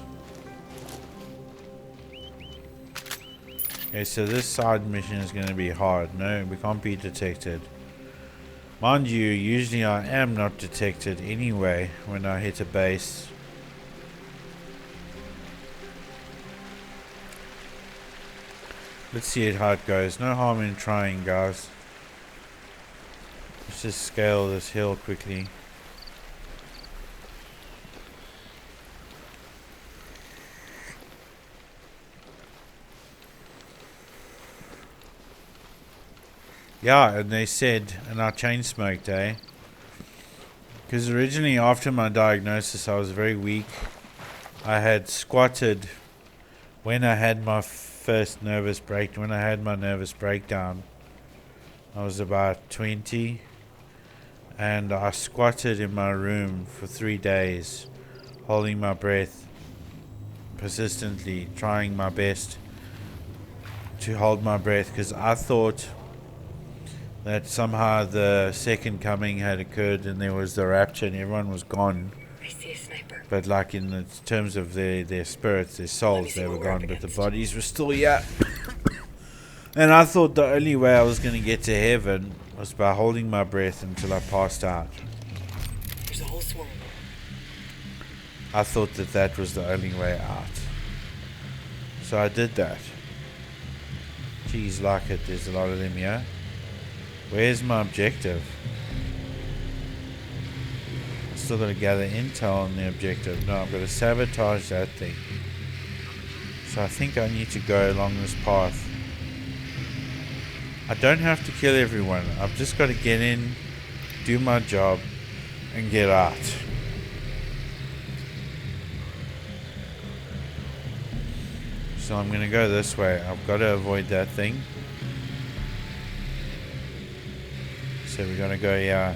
Okay, so this side mission is going to be hard. No, we can't be detected. Mind you, usually I am not detected anyway when I hit a base. Let's see how it goes. No harm in trying, guys. Let's just scale this hill quickly. Yeah, and they said, and I chain smoked, eh? Because originally, after my diagnosis, I was very weak. I had squatted when I had my first nervous break. When I had my nervous breakdown, I was about 20, and I squatted in my room for 3 days, holding my breath persistently, trying my best to hold my breath, because I thought that somehow the second coming had occurred and there was the rapture and everyone was gone. I see a sniper. But like in the terms of their spirits, their souls, they were gone, but the bodies were still here. And I thought the only way I was going to get to heaven was by holding my breath until I passed out. There's a whole swarm. I thought that was the only way out. So I did that. Geez, like it, there's a lot of them here. Where's my objective? I still got to gather intel on the objective. No, I've got to sabotage that thing. So I think I need to go along this path. I don't have to kill everyone. I've just got to get in, do my job, and get out. So I'm going to go this way. I've got to avoid that thing. So we're going to go, yeah.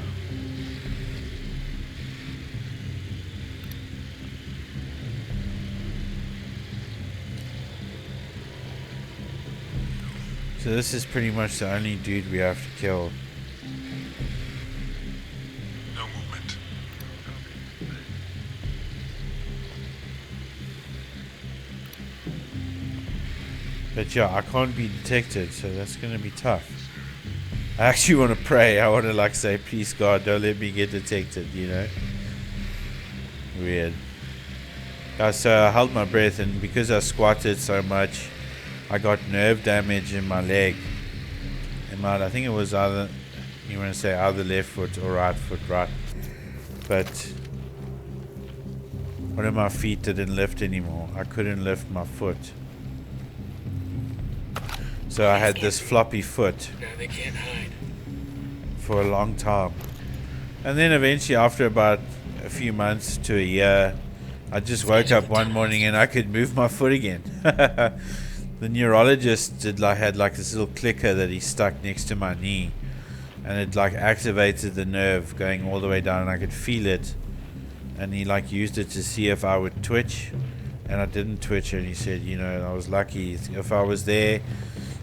So this is pretty much the only dude we have to kill. No movement. But yeah, I can't be detected, so that's gonna be tough. I actually want to pray. I want to like say, please God, don't let me get detected, you know? Weird. So I held my breath, and because I squatted so much, I got nerve damage in my leg. I think it was either, you want to say either left foot or right foot, right? But one of my feet didn't lift anymore. I couldn't lift my foot. So I had this floppy foot Now they can't hide. for a long time. And then eventually, after about a few months to a year, I just woke up one morning and I could move my foot again. The neurologist had this little clicker that he stuck next to my knee, and it like activated the nerve going all the way down, and I could feel it. And he like used it to see if I would twitch, and I didn't twitch. And he said, you know, I was lucky. If I was there,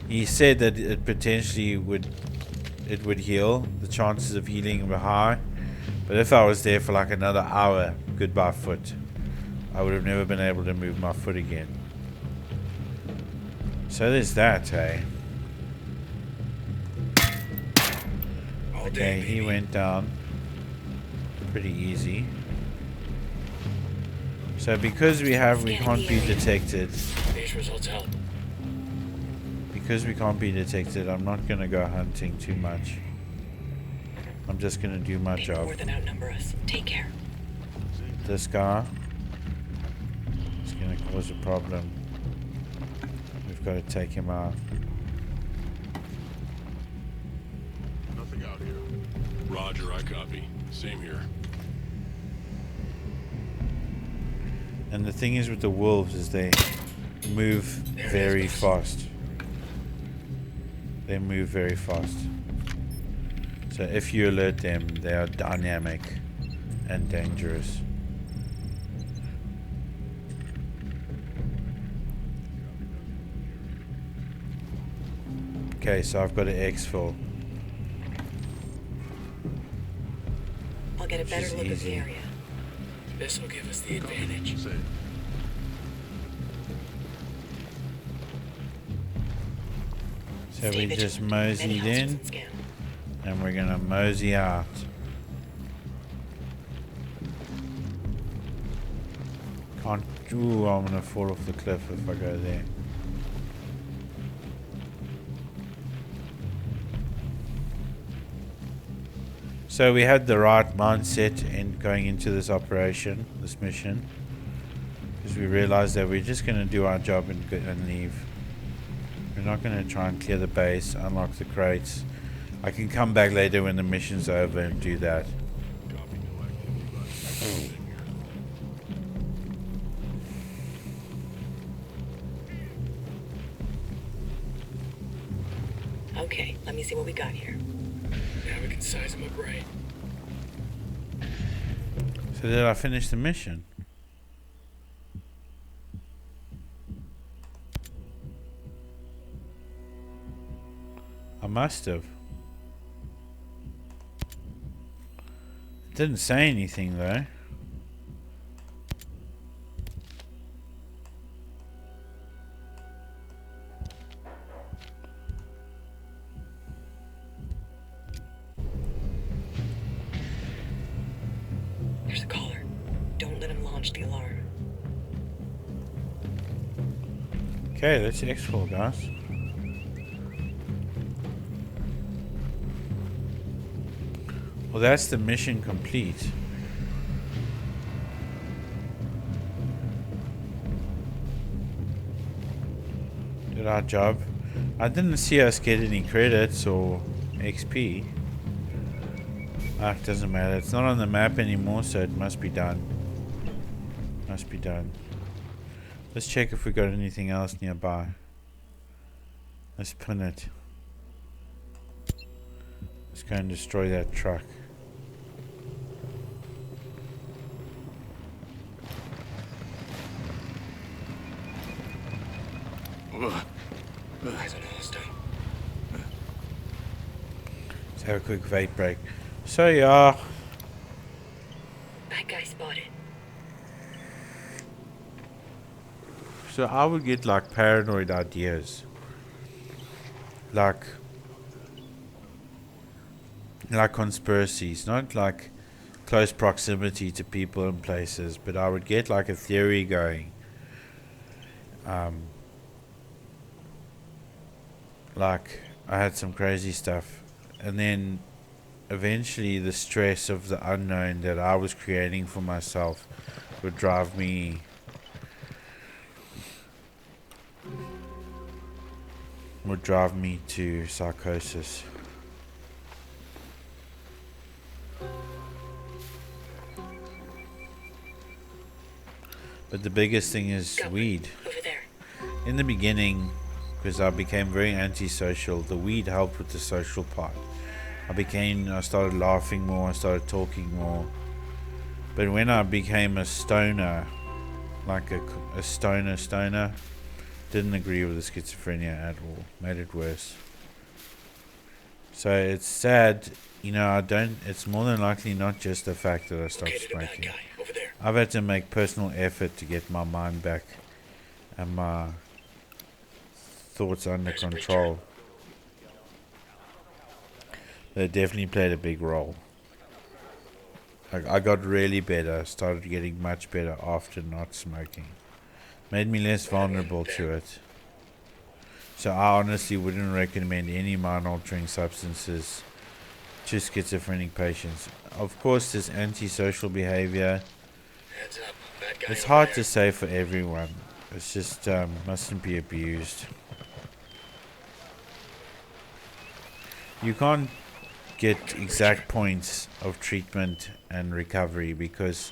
he said that it potentially would heal. The chances of healing were high, but if I was there for like another hour, goodbye foot. I would have never been able to move my foot again. So there's that, hey. All Okay, day, he baby. went down. Pretty easy. So because we can't be detected. These results help. Because we can't be detected, I'm not gonna go hunting too much. I'm just gonna do my They job. more than outnumber us. Take care. This guy is gonna cause a problem. We've got to take him out. Nothing out here. Roger, I copy. Same here. And the thing is with the wolves is they move very fast. They move very fast. So if you alert them, they are dynamic and dangerous. Okay, so I've got an exfil. I'll get a better is look at the easy. area. This will give us the advantage. Say, So Stay we just vigilant. moseyed Any hostiles in, and scan. and we're gonna mosey out. Can't. Ooh, I'm gonna fall off the cliff if I go there. So we had the right mindset in going into this operation, this mission, because we realized that we're just going to do our job and leave. We're not going to try and clear the base, unlock the crates. I can come back later when the mission's over and do that. copy no activity by the here. Okay, let me see what we got here. Now we can size them up right. So did I finish the mission? I must have. It didn't say anything though. There's a caller. Don't let him launch the alarm. Okay, let's explore, guys. Well, that's the mission complete. Did our job. I didn't see us get any credits or XP. Ah, it doesn't matter. It's not on the map anymore, so it must be done. Must be done. Let's check if we got anything else nearby. Let's pin it. Let's go and destroy that truck. Eyes on a hostile. Let's have a quick vape break. So yeah, That guy spotted. so I would get like paranoid ideas, like conspiracies, not like close proximity to people and places, but I would get like a theory going. Like I had some crazy stuff, and then eventually the stress of the unknown that I was creating for myself would drive me to psychosis. But the biggest thing is Got one. weed. Over there. In the beginning, because I became very antisocial, the weed helped with the social part. I started laughing more, I started talking more. But when I became a stoner, like a stoner, didn't agree with the schizophrenia at all. Made it worse. So it's sad, it's more than likely not just the fact that I stopped Located a bad smoking. guy over there. I've had to make personal effort to get my mind back and my thoughts under There's a breacher. control. They definitely played a big role. I got really better, started getting much better after not smoking. Made me less vulnerable to it. So I honestly wouldn't recommend any mind-altering substances to schizophrenic patients. Of course, there's antisocial behavior. Heads up. Bad guy It's over hard there. to say for everyone. It's just mustn't be abused. You can't get exact points of treatment and recovery because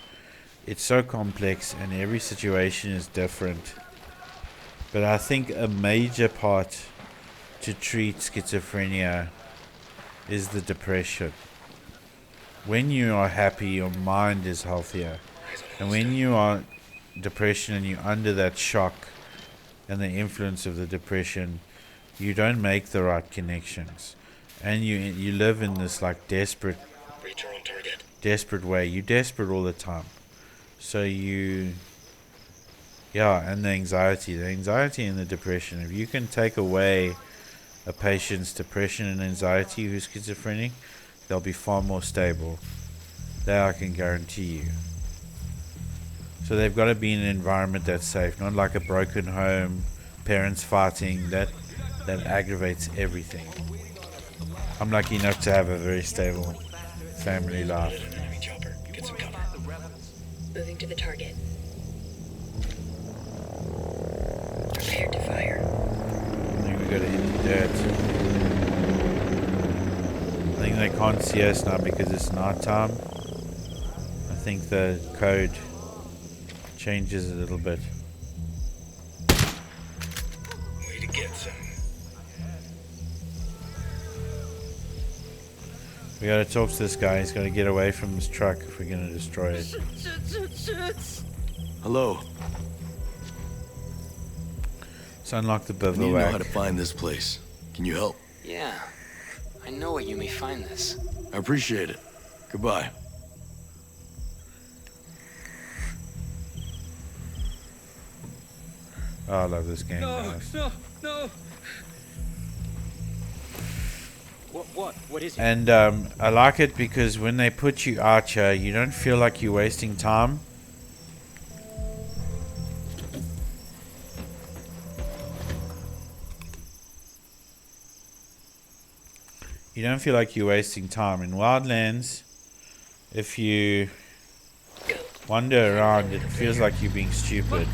it's so complex and every situation is different. But I think a major part to treat schizophrenia is the depression. When you are happy, your mind is healthier. And when you are depression and you're under that shock and the influence of the depression, you don't make the right connections. And you live in this like desperate Breacher on target. way. You're desperate all the time. So and the anxiety and the depression. If you can take away a patient's depression and anxiety who's schizophrenic, they'll be far more stable. That I can guarantee you. So they've got to be in an environment that's safe, not like a broken home, parents fighting. That aggravates everything. I'm lucky enough to have a very stable family life. Enemy chopper. Get some cover. Moving to the target. Prepared to fire. I think we got to hit the dirt. I think they can't see us now because it's night time. I think the code changes a little bit. Way to get some. We gotta talk to this guy. He's gotta get away from this truck if we're gonna destroy it. Hello. Let's unlock the I need to know how to bivouac. find this place. Can you help? Yeah, I know where you may find this. I appreciate it. Goodbye. Oh, I love this game, No, guys. no. What is it? And I like it because when they put you out here, you don't feel like you're wasting time. You don't feel like you're wasting time. In Wildlands, if you wander around, it feels like you're being stupid.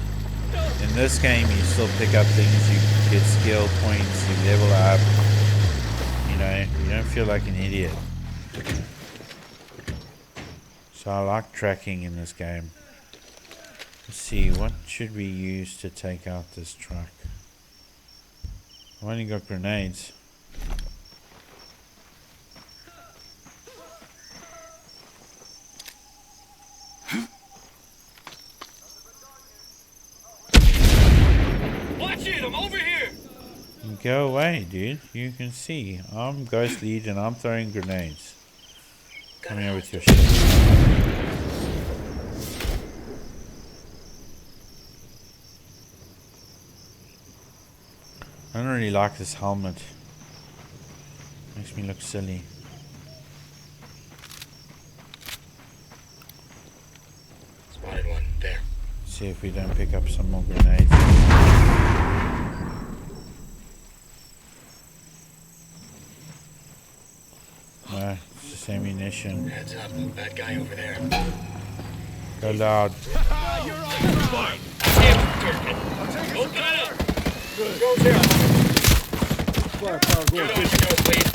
In this game, you still pick up things, you get skill points, you level up. You don't feel like an idiot. So I like tracking in this game. Let's see, what should we use to take out this truck? I've only got grenades. Watch it! I'm over here! Go away, dude. You can see. I'm Ghost Lead and I'm throwing grenades. Come here with your shit. I don't really like this helmet. Makes me look silly. Spotted one. There. See if we don't pick up some more grenades. No, it's just ammunition. Heads up. Bad guy over there. Go loud. Open it up. Go there. Get on your Ghost Lead.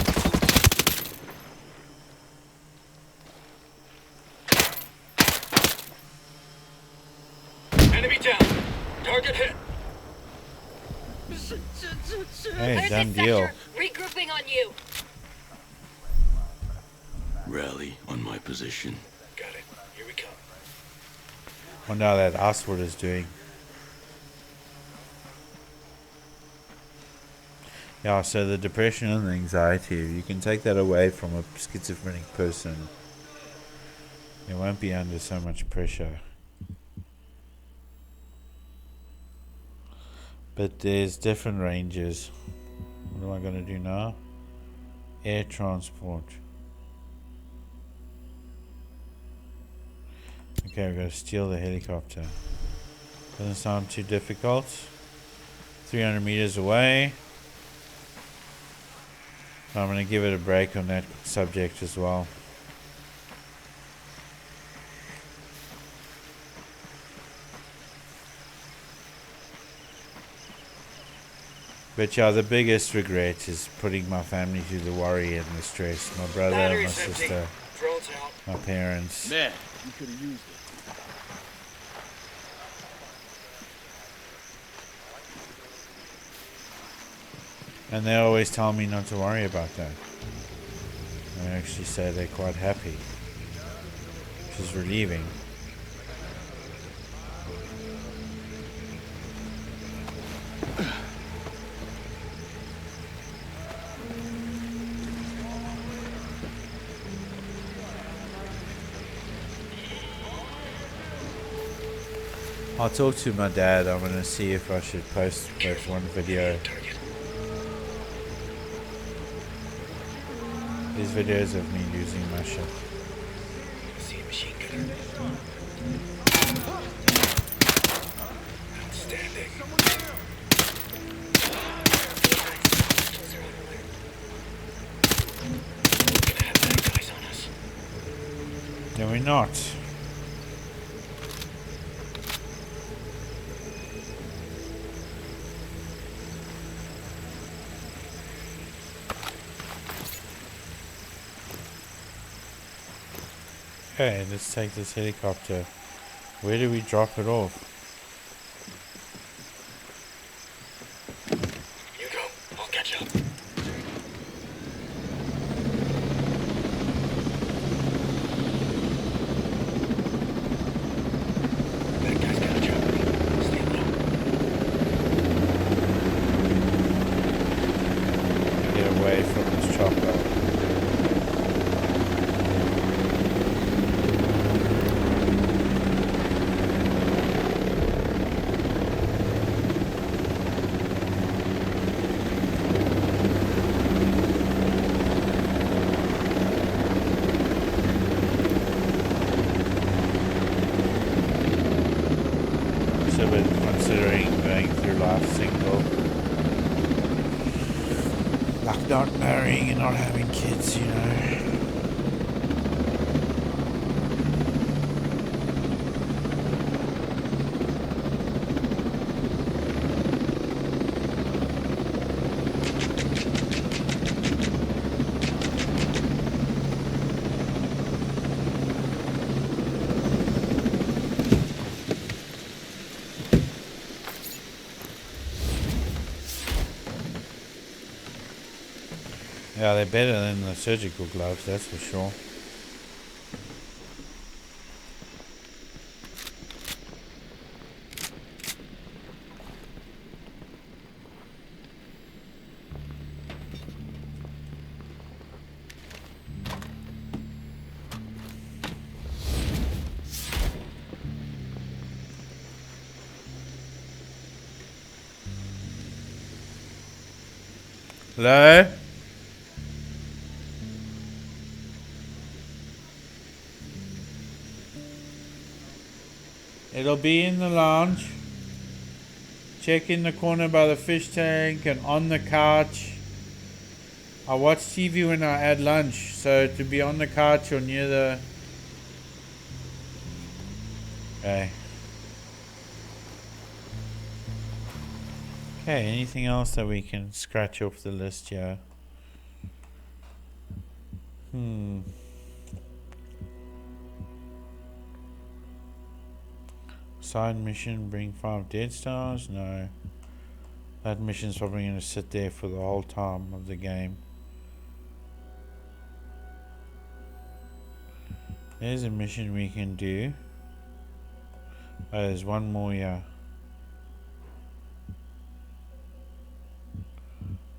Enemy down. Target hit. Hey, done deal. Regrouping on you. Rally on my position. Got it. Here we come. Wonder how that Aswad is doing. Yeah, so the depression and the anxiety, you can take that away from a schizophrenic person. They won't be under so much pressure. But there's different ranges. What am I going to do now? Air transport. Okay, we've got to steal the helicopter. Doesn't sound too difficult. 300 meters away. I'm going to give it a break on that subject as well. But yeah, the biggest regret is putting my family through the worry and the stress. My brother, my Battery's empty. sister, Drones out. my parents. Man, you could have used it. And they always tell me not to worry about that. They actually say they're quite happy, which is relieving. I'll talk to my dad. I'm gonna see if I should post that one video. Target. These videos of me losing my shit. See a machine gunner. Outstanding. Gonna have bad guys on us. No, we're not. Okay, let's take this helicopter. Where do we drop it off? You go. I'll catch up. That guy's got a chopper. Stay low. Get away from this chopper. So we're considering going through life single. Like not marrying and not having kids, you know. Yeah, they're better than the surgical gloves, that's for sure. Hello? It'll be in the lounge. Check in the corner by the fish tank and on the couch. I watch TV when I had lunch, so to be on the couch or near the... Okay. Okay, anything else that we can scratch off the list here? Side mission, bring 5 dead stars? No. That mission's probably going to sit there for the whole time of the game. There's a mission we can do. Oh, there's one more here.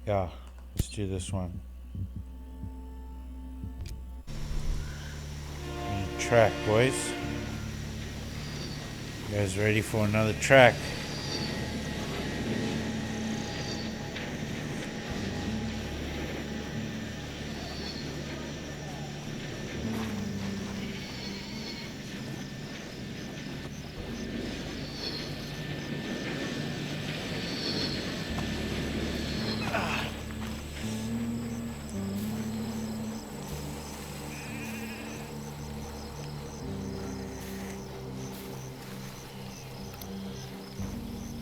Yeah, let's do this one. Track, boys. You guys ready for another track?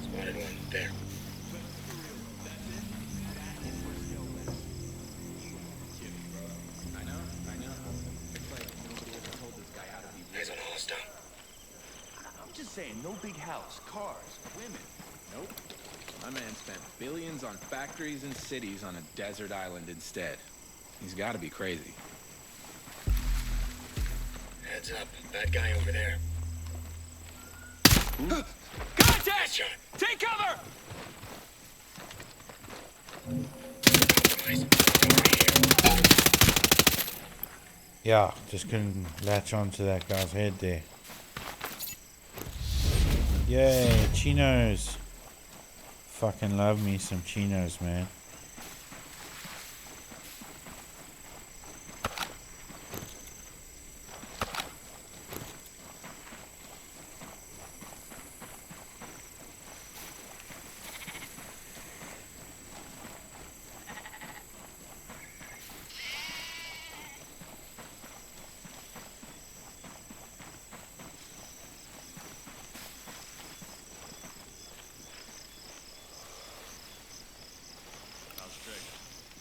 Spotted one. There. I know. It's like nobody ever told this guy how to be. Eyes on a hostile. I'm just saying, no big house, cars, women. Nope. My man spent billions on factories and cities on a desert island instead. He's got to be crazy. Heads up. Bad guy over there. Contact! Shot. Take cover! Compromise. Over here. Yeah, just couldn't latch onto that guy's head there. Yay, chinos. Fucking love me some chinos, man.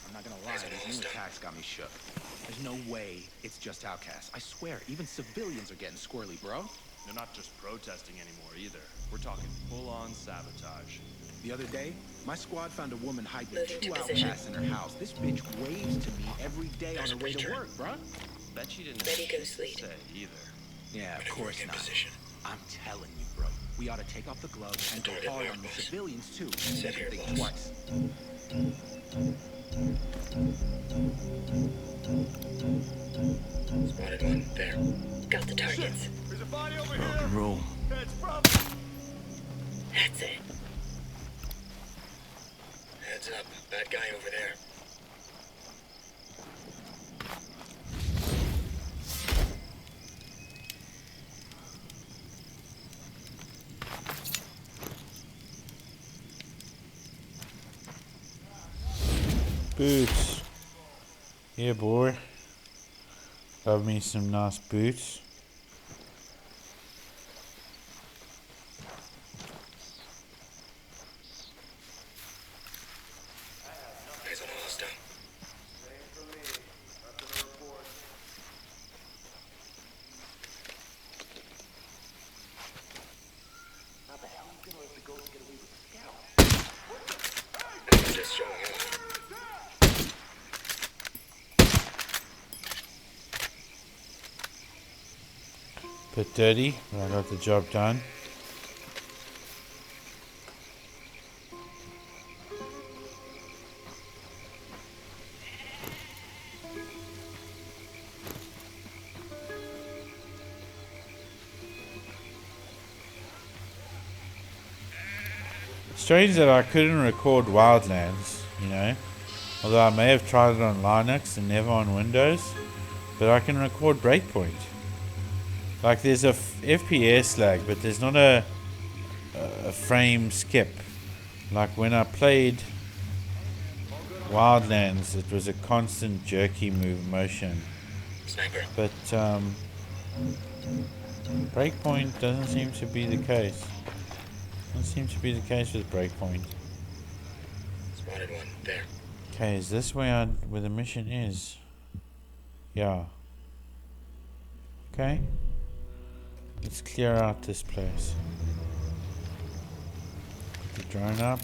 I'm not gonna lie, these new attacks got me shook. There's no way it's just outcasts. I swear, even civilians are getting squirrely, bro. They're not just protesting anymore either. We're talking full-on sabotage. The other day, my squad found a woman hiding Moving to 2 position. outcasts in her house. This bitch waves to me every day There's on a her way to breach. work, bro. Bet she didn't Ready, have ghost shit lead. to say either. Yeah, of Maneuvering course in not. position. I'm telling you, bro. We ought to take off the gloves and go Target hard mark, on the boss. civilians, too. Sit here, Think boss. twice. Spotted one. There. Got the targets. There's a body over Rock and roll. It's from... That's it. Heads up. Bad guy over there. Boots. Yeah, boy. Love me some nice boots. Eyes on a hostile. Just showing off. Bit dirty, but I got the job done. Strange that I couldn't record Wildlands, you know. Although I may have tried it on Linux and never on Windows, but I can record Breakpoint. Like there's a FPS lag, but there's not a frame skip. Like when I played Wildlands, it was a constant jerky motion. Sniper. But Breakpoint doesn't seem to be the case. Doesn't seem to be the case with Breakpoint. Spotted one. There. Okay, is this where the mission is? Yeah. Okay. Let's clear out this place. Put the drone up.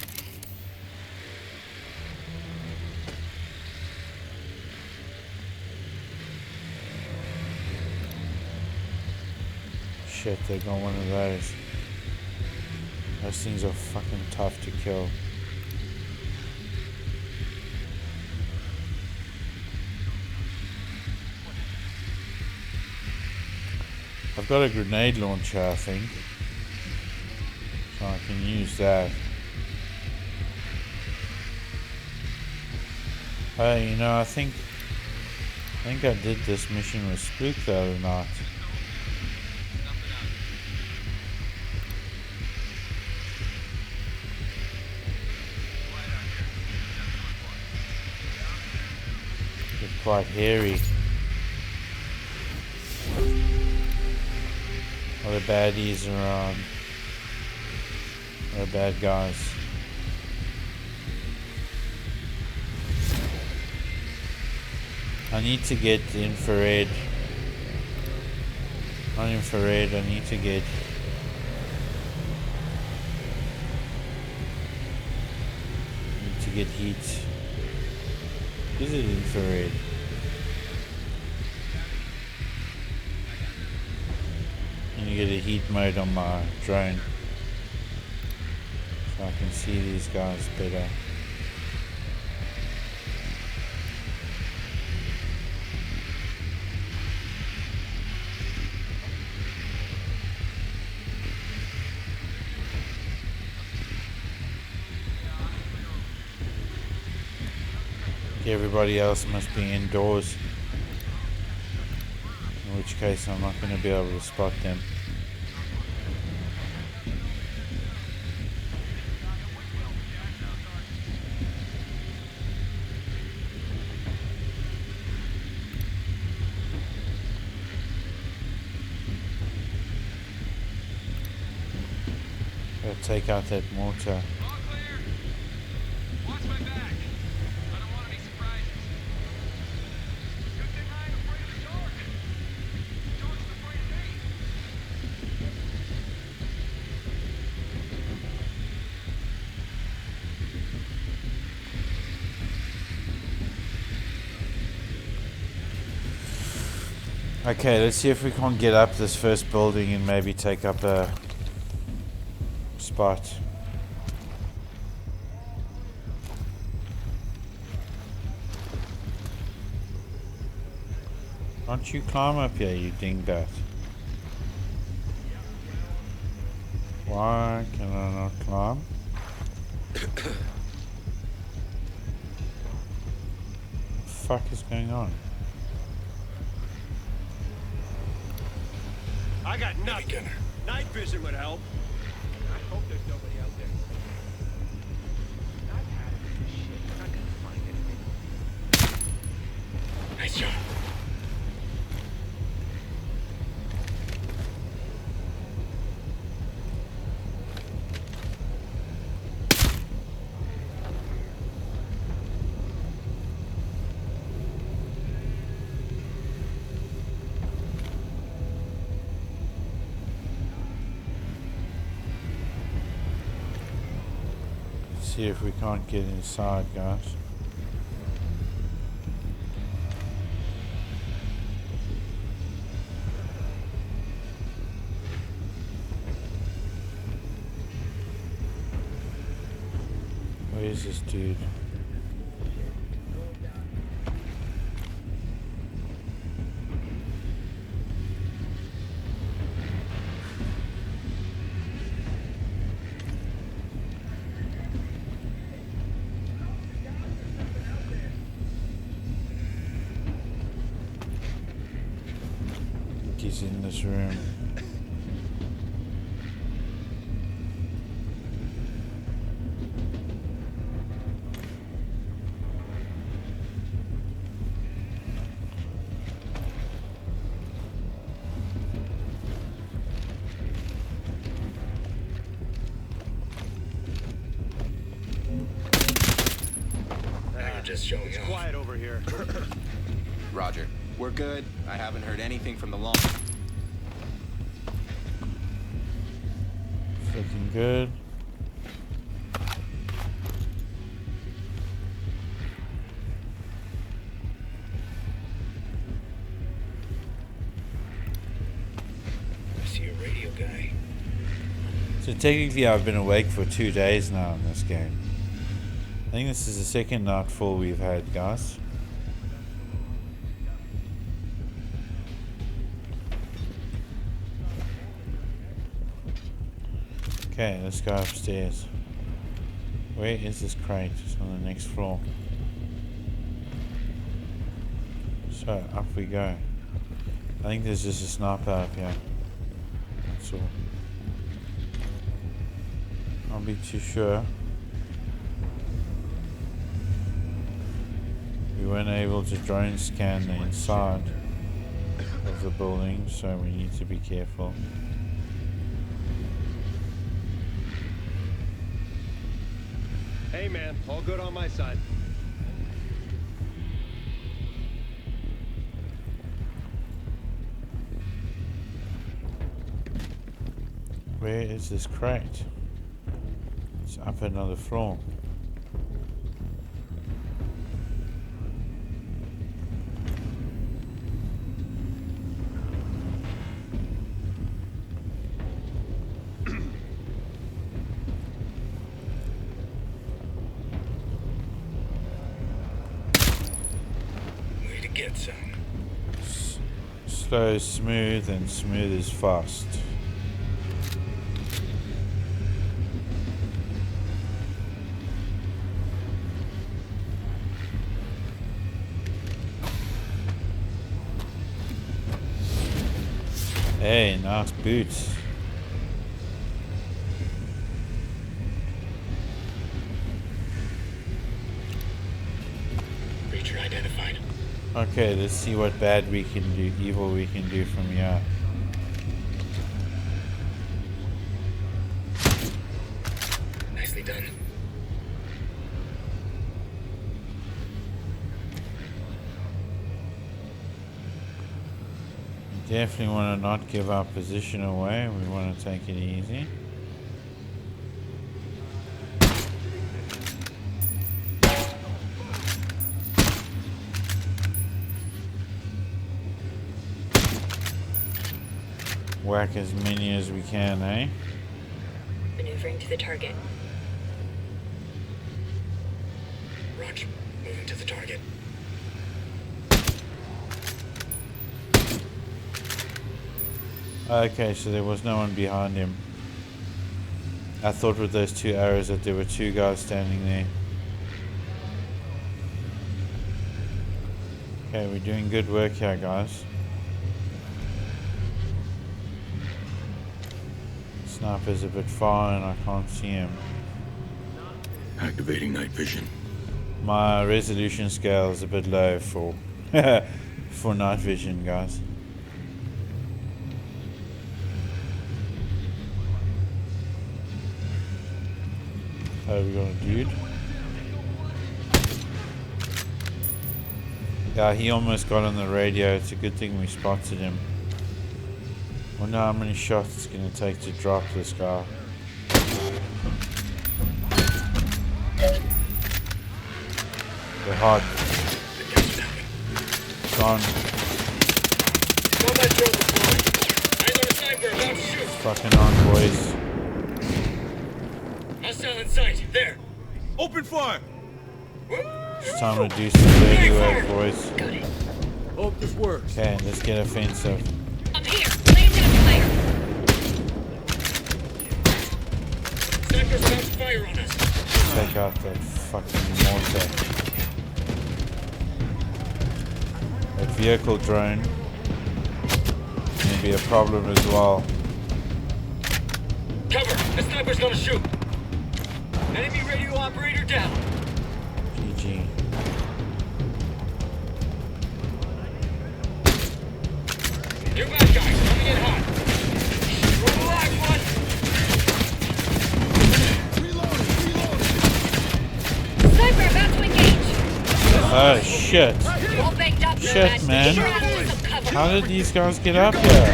Shit, they got one of those. Those things are fucking tough to kill. I've got a grenade launcher, I think. So I can use that. Hey, you know, I think I did this mission with Spook the other night. It's quite hairy. All the baddies around. All the bad guys. I need to get the infrared. Not infrared, I need to get heat. Is it infrared? And you get a heat mode on my drone so I can see these guys better. Everybody else must be indoors, in which case I'm not going to be able to spot them. Gotta take out that mortar. Okay, let's see if we can't get up this first building and maybe take up a spot. Why don't you climb up here, you dingbat? Why can I not climb? What the fuck is going on? I got nothing. Night vision would help. I hope there's nobody out there. I've had it with this shit. You're not gonna find anything. Nice shot. See if we can't get inside, guys. Where is this dude? He's in this room. Just showing It's off. quiet over here. Roger. We're good. I haven't heard anything from the lawn. Looking good. I see a radio guy. So technically I've been awake for 2 days now in this game. I think this is the second nightfall we've had, guys. Okay, let's go upstairs. Where is this crate? It's on the next floor. So, up we go. I think there's just a sniper up here. That's all. I'll be too sure. We weren't able to drone scan the inside of the building, so we need to be careful. Hey, man. All good on my side. Where is this crate? It's up another floor. Way to get some. Slow is smooth and smooth is fast. Hey, nice boots. Creature identified. Okay, let's see what bad we can do, evil we can do from here. Nicely done. Definitely want to not give our position away. We want to take it easy. Whack as many as we can, eh? Maneuvering to the target. Roger. Moving to the target. Okay, so there was no one behind him. I thought with those two arrows that there were two guys standing there. Okay, we're doing good work here, guys. Sniper's a bit far and I can't see him. Activating night vision. My resolution scale is a bit low for for night vision, guys. Oh, we got a dude. Yeah, he almost got on the radio. It's a good thing we spotted him. Wonder how many shots it's gonna take to drop this guy. They're hot. Gone. Fucking on, boys. Hostile in sight. There. Open fire! It's time to do some dirty work, boys. Got it. Hope this works. Okay, let's get offensive. I'm here. Laying down fire. Sniper's about to fire on us. Take out that fucking mortar. That vehicle drone. to be a problem as well. Cover! The sniper's gonna shoot! Enemy radio operator down! GG. New bad guys coming in hot! We're alive, one! Sniper about to engage. Oh shit. All banged up, Shit, Nomad. man. Get your ass to some cover. How did these guys get up here?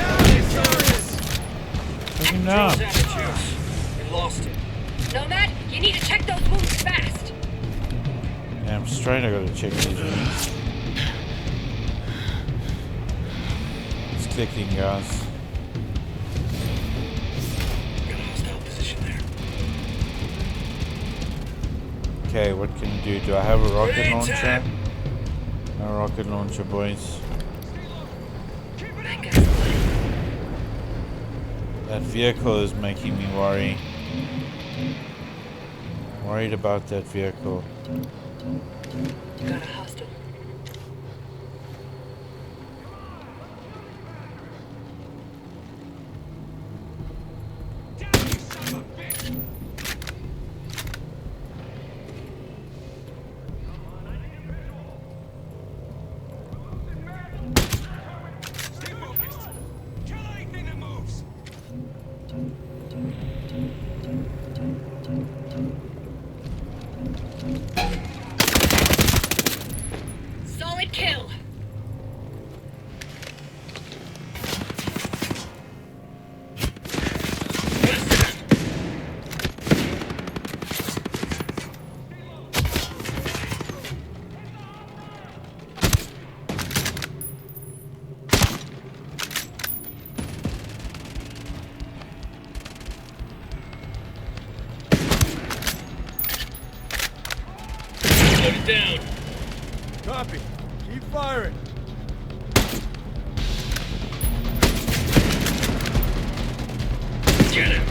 Fucking Joe's up. out of juice. We lost it. Nomad, you need to check those wounds fast. Yeah, I'm straight. I gotta check these rooms. It's clicking, guys. Got a hostile position there. Okay, what can you do? Do I have a rocket launcher? No rocket launcher, boys. That vehicle is making me worry. Worried about that vehicle. Got a hostile. Solid kill. Load it down. Copy. Keep firing. Get him.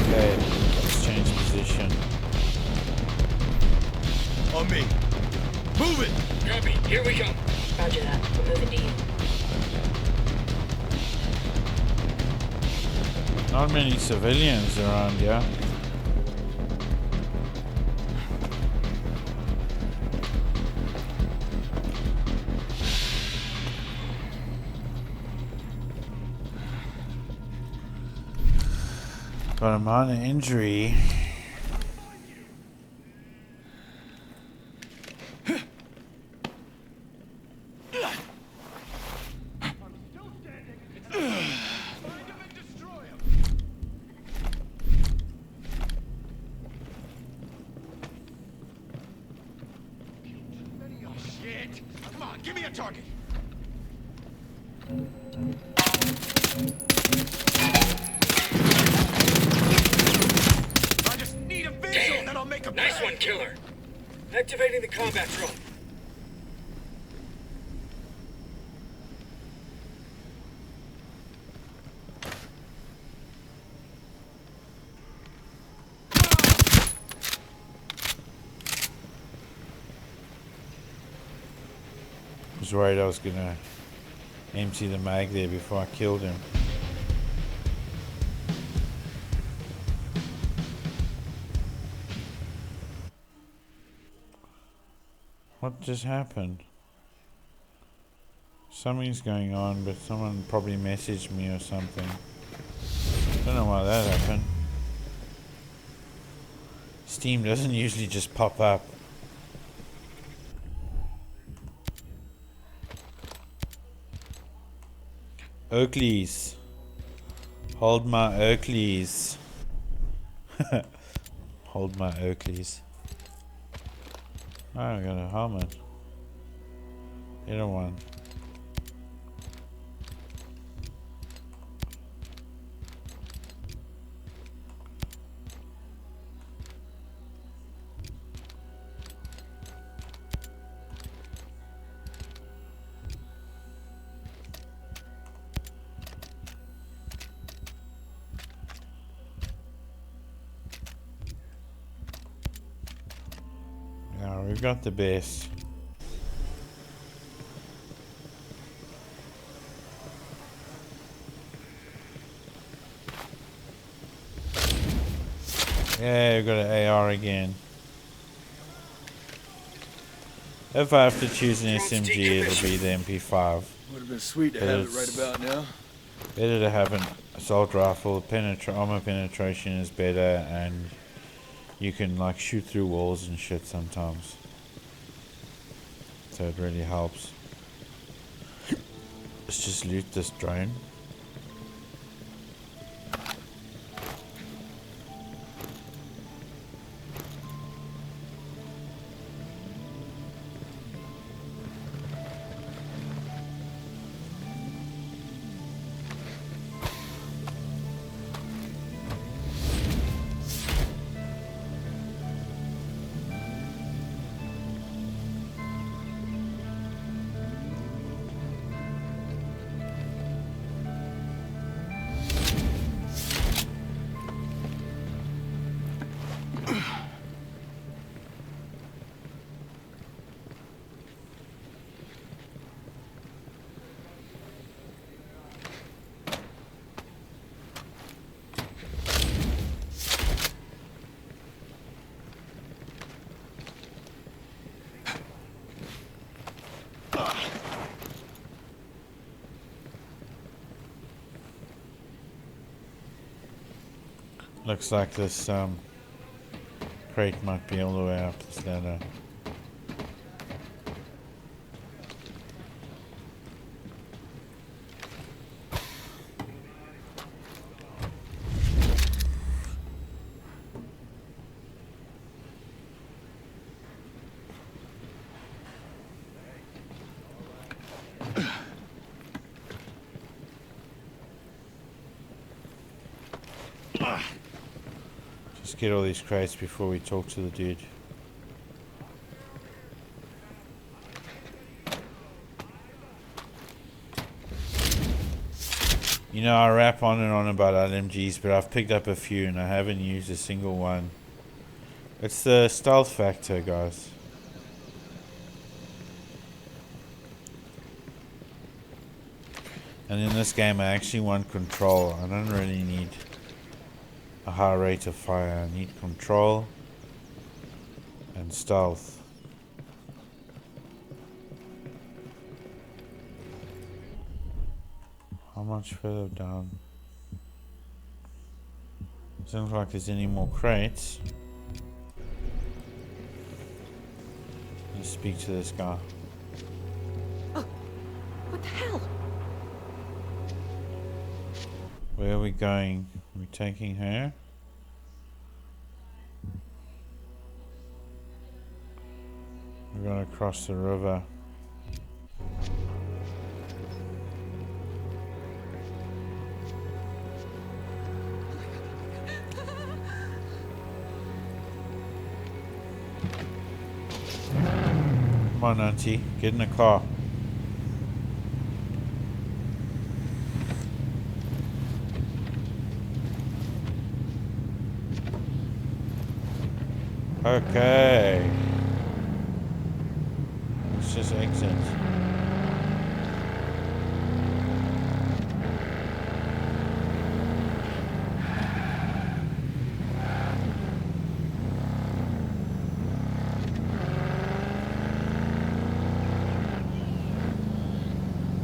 Okay, let's change position. On me. Move it! Copy. Here we come. Roger that. We're moving to you. Not many civilians around here. Got a minor injury. Shit! Come on, give me a target! I just need a visual, then I'll make a Nice play. one, killer. Activating the combat drone. I was worried I was gonna empty the mag there before I killed him. What just happened? Something's going on, but someone probably messaged me or something. Don't know why that happened. Steam doesn't usually just pop up. Oakleys. Hold my Oakleys. Hold my Oakleys. Oh, I got a helmet. Either one. got the best. Yeah, we got an AR again. If I have to choose an SMG, it'll be the MP5. Would have been sweet to But have it it's right about now. better to have an assault rifle. Armor penetration is better, and you can like shoot through walls and shit sometimes. So it really helps. Let's just loot this drone. Looks like this crate might be all the way up this ladder. Just get all these crates before we talk to the dude. You know, I rap on and on about LMGs, but I've picked up a few and I haven't used a single one. It's the stealth factor, guys. And in this game I actually want control. I don't really need a high rate of fire. I need control and stealth. How much further down? Doesn't look like there's any more crates. Let's speak to this guy. Oh, what the hell? Where are we going? Are we taking her? We're gonna cross the river. Come on, Auntie, get in the car. Okay. Let's just exit.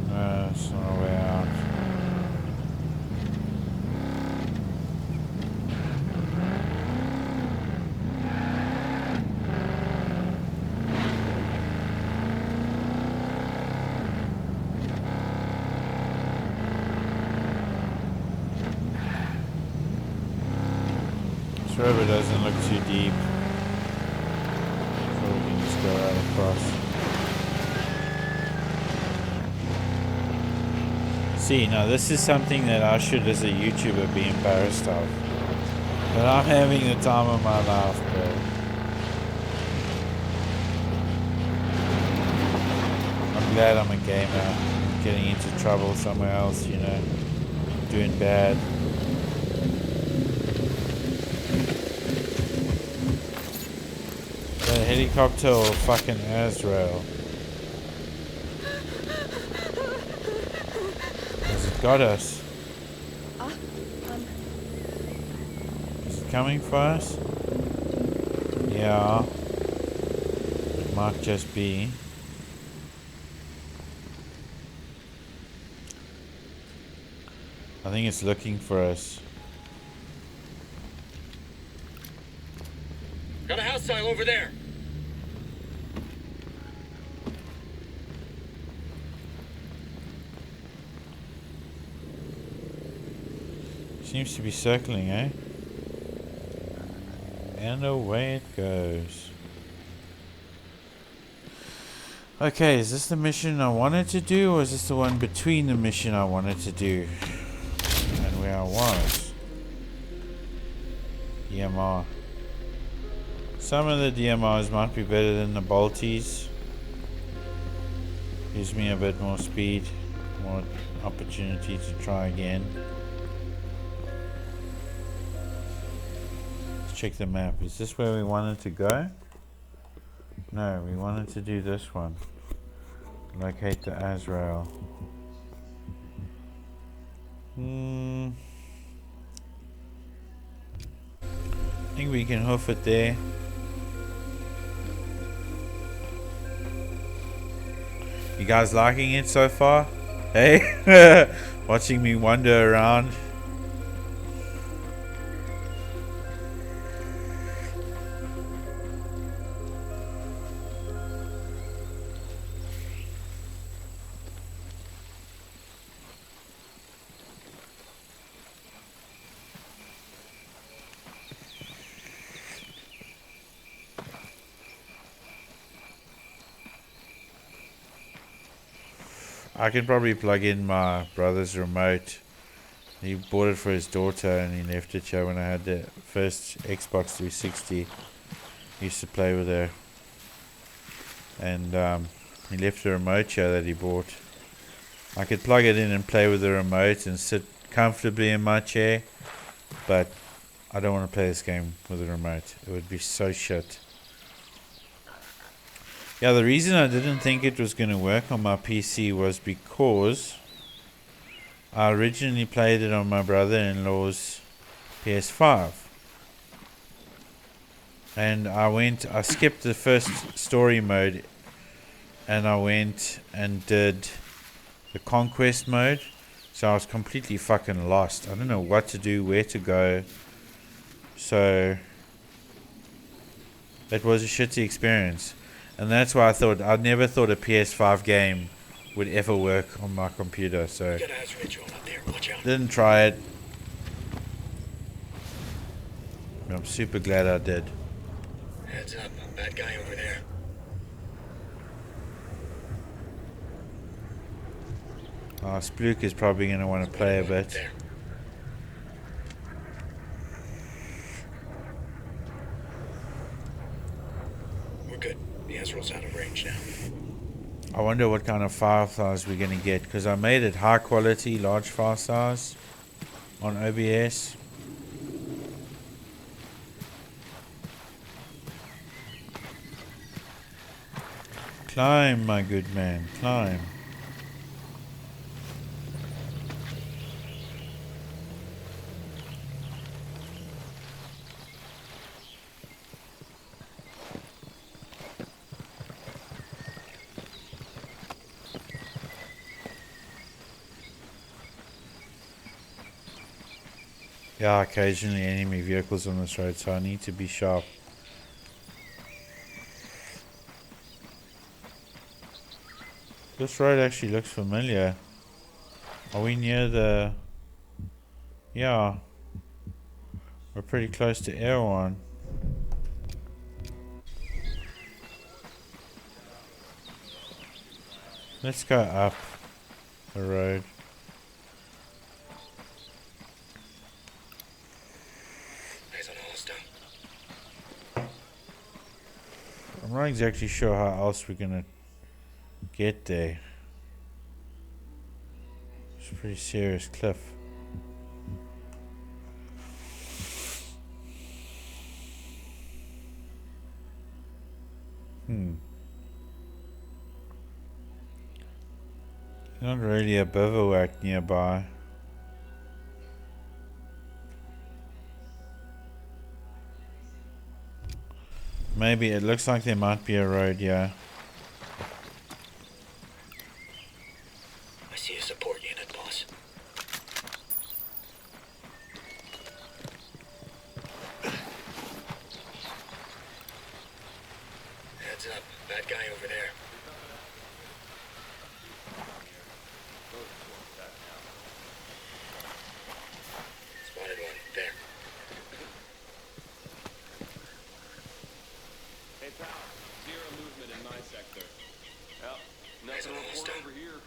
That's not a way out. This river doesn't look too deep, so we can just go right across. See, now this is something that I should, as a YouTuber, be embarrassed of. But I'm having the time of my life, bro. I'm glad I'm a gamer. I'm getting into trouble somewhere else, you know, doing bad. That helicopter or fucking Azrael? Has it got us? Is it coming for us? Yeah. It might just be. I think it's looking for us. Got a house style over there. Seems to be circling, eh? And away it goes. Okay, is this the mission I wanted to do, or is this the one between the mission I wanted to do and where I was? DMR. Some of the DMRs might be better than the Balties. Gives me a bit more speed, more opportunity to try again. Let's check the map. Is this where we wanted to go? No, we wanted to do this one. Locate the Azrael. I think we can hoof it there. You guys liking it so far? Hey? Watching me wander around. I can probably plug in my brother's remote. He bought it for his daughter and he left it here when I had the first Xbox 360. Used to play with her. And he left the remote here that he bought. I could plug it in and play with the remote and sit comfortably in my chair. But I don't want to play this game with the remote. It would be so shit. Yeah, the reason I didn't think it was going to work on my PC was because I originally played it on my brother-in-law's PS5. And I skipped the first story mode and I went and did the conquest mode. So I was completely fucking lost. I don't know what to do, where to go. So it was a shitty experience. And that's why I never thought a PS5 game would ever work on my computer, so didn't try it. But I'm super glad I did. Heads up, bad guy over there. Spluke is probably going to want to play a bit. We're good. The Ezreal's out of range now. I wonder what kind of file size we're going to get, because I made it high quality, large file size on OBS. Climb, my good man, climb. Yeah, occasionally enemy vehicles on this road, so I need to be sharp. This road actually looks familiar. Are we near the... Yeah. We're pretty close to Erewhon. Let's go up the road. I'm not exactly sure how else we're gonna get there. It's a pretty serious cliff. Not really a bivouac nearby. Maybe it looks like there might be a road, yeah. I see a support unit, boss. Heads up. Bad guy over there. Spotted one. There. Hey, pal. Zero movement in my sector. Well, There's nothing a to holster. report over here.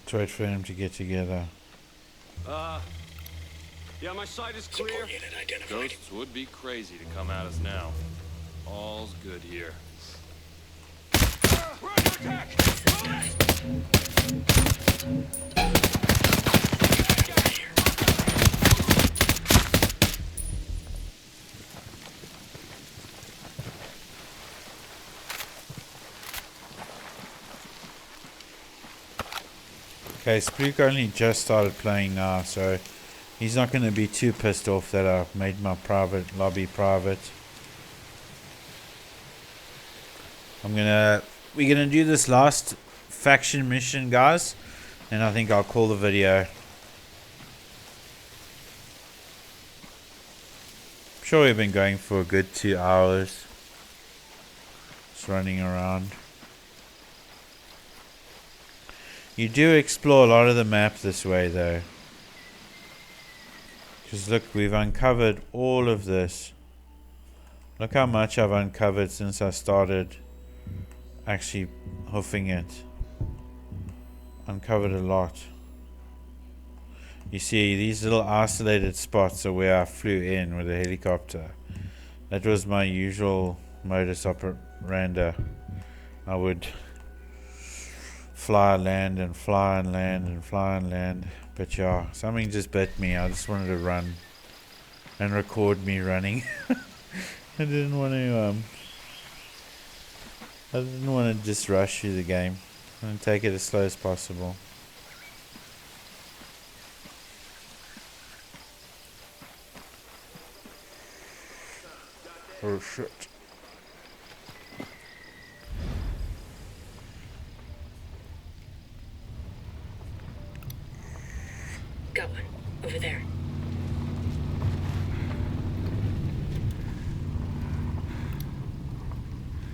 Let's wait for them to get together. Yeah, my sight is clear. Support unit identified. Ghosts would be crazy to come at us now. All's good here. We're under attack! Okay, Spook only just started playing now, so he's not going to be too pissed off that I made my private lobby private. We're gonna do this last faction mission, guys, and I think I'll call the video. I'm sure we've been going for a good 2 hours. Just running around. You do explore a lot of the map this way, though. Because look, we've uncovered all of this. Look how much I've uncovered since I started actually hoofing it. Uncovered a lot. You see, these little isolated spots are where I flew in with a helicopter. That was my usual modus operandi. I would fly, land, and fly, and land, and fly, and land. But yeah, something just bit me. I just wanted to run and record me running. I didn't want to just rush through the game. I want to take it as slow as possible. Oh shit. Got one. Over there.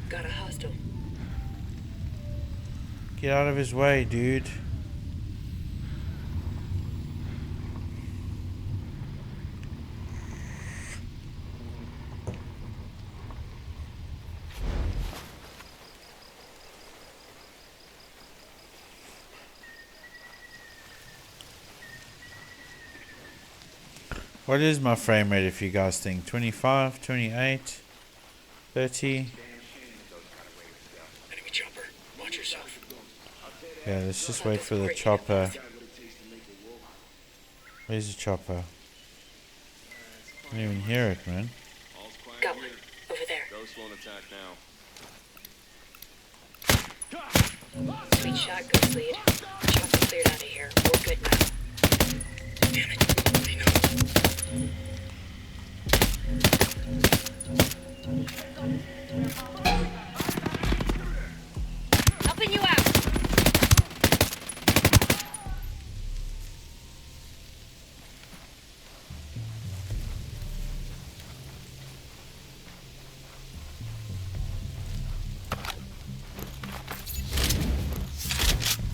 Got a hostile. Get out of his way, dude. What is my frame rate if you guys think? 25, 28, 30? Enemy chopper. Watch yourself. Yeah, let's just wait for the chopper. Where's the chopper? I didn't even hear it, man. All's quiet Got one. here. Over there. Ghosts won't attack now. Sweet shot, ghost lead. Chopper cleared out of here. We're good now. Damn it. They know. Helping you out.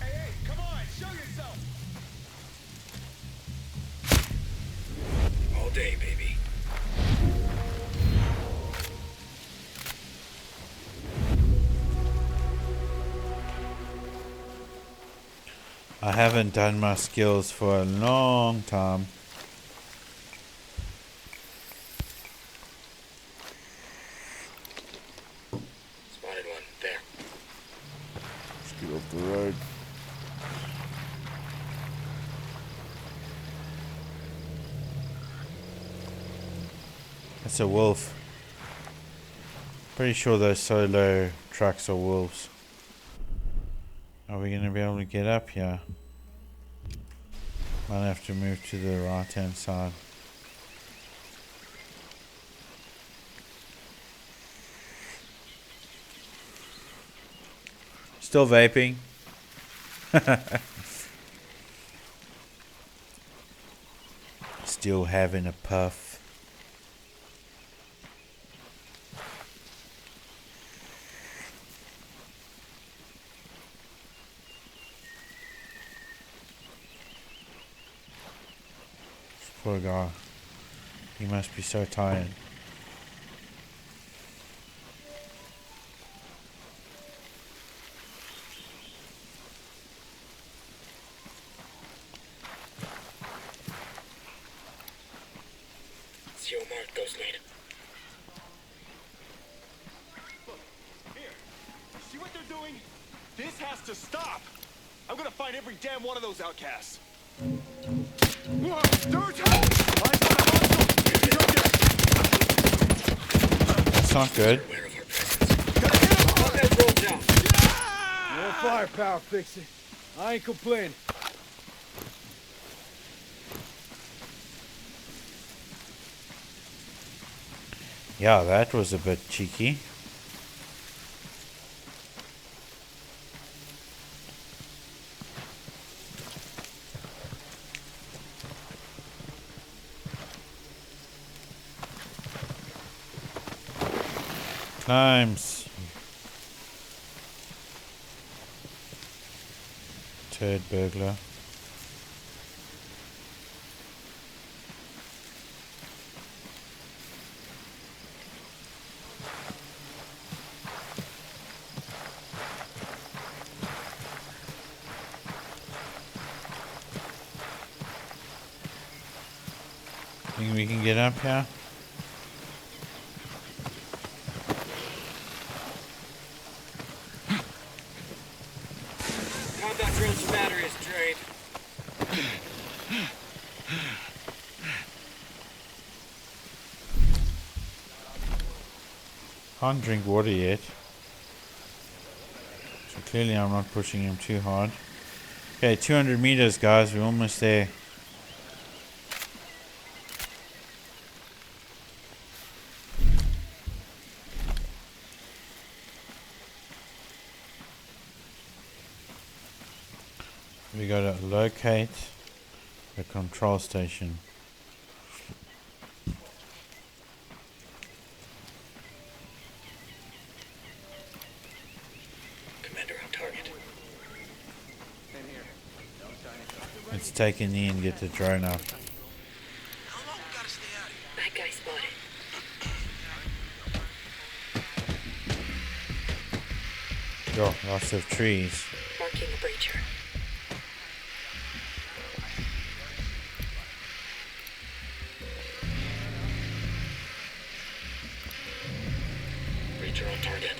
Hey, come on, show yourself! All day, baby. I haven't done my skills for a long time. Spotted one. There. Let's get off the road. That's a wolf. Pretty sure those solo trucks are wolves. Are we going to be able to get up here? Might have to move to the right hand side. Still vaping. Still having a puff. Poor guy. He must be so tired. It's your mark, Ghost Lady. Here. See what they're doing? This has to stop. I'm gonna find every damn one of those outcasts. Whoa! There's help! That's not good. Aware of our presence. More firepower, fix it. I ain't complaining. Yeah, that was a bit cheeky. Climbs. Turd burglar. Think we can get up here? Combat drone's battery is drained. Can't drink water yet. So clearly I'm not pushing him too hard. Okay, 200 meters, guys. We're almost there. We gotta locate the control station. Commander on target. Let's take a knee and get the drone up. Bad guy spotted. Oh, lots of trees. Marking a breacher. Breacher on target.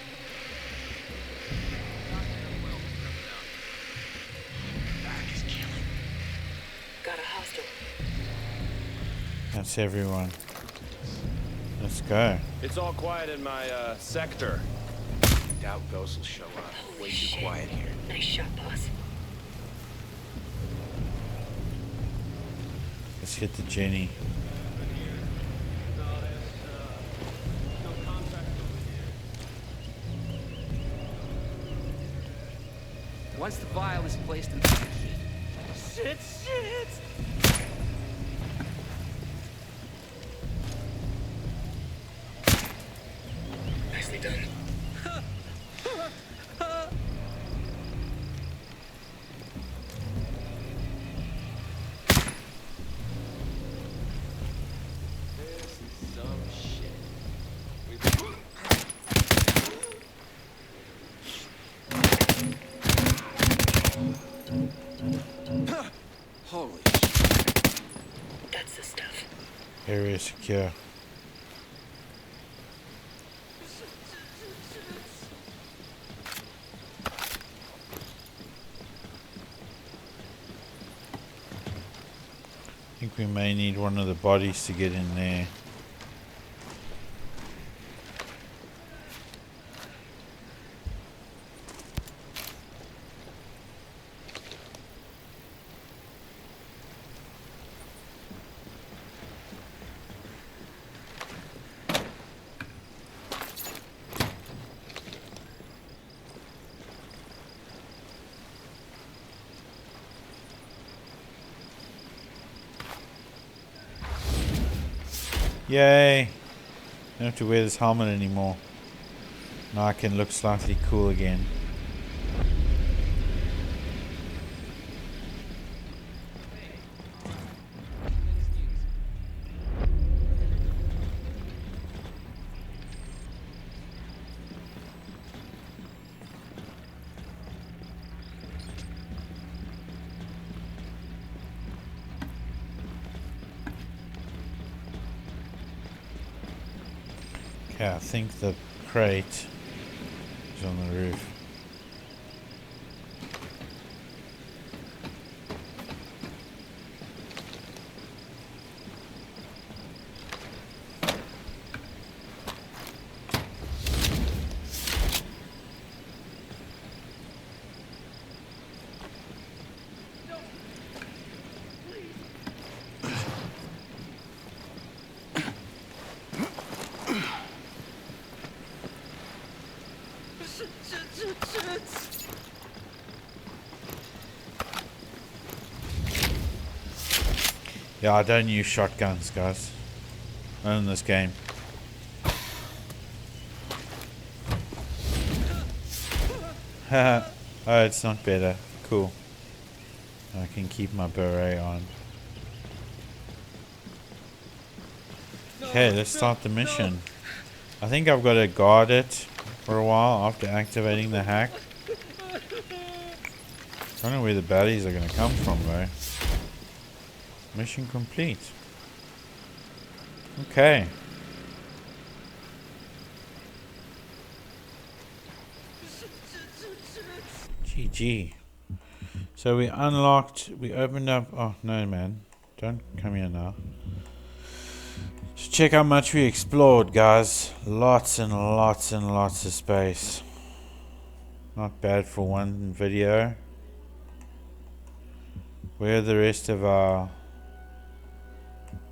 Got a hostile. That's everyone. Let's go. It's all quiet in my, sector. Doubt Ghost will show up. Holy Way shit. too quiet here. Nice shot, boss. Let's hit the Jenny. Once the vial is placed in... Shit! Nicely done. Some shit. Holy That's the stuff. Area secure. I think we may need one of the bodies to get in there. Yay! Don't have to wear this helmet anymore. Now I can look slightly cool again. Okay, I think the crate is on the roof. Yeah, I don't use shotguns, guys. Not in this game. Haha. Oh, it's not better. Cool. I can keep my beret on. Okay, let's start the mission. I think I've got to guard it for a while after activating the hack. I don't know where the baddies are going to come from, though. Mission complete. Okay. GG. So we unlocked, we opened up, oh no man, don't come here now. Just check how much we explored, guys. Lots and lots and lots of space. Not bad for one video. Where are the rest of our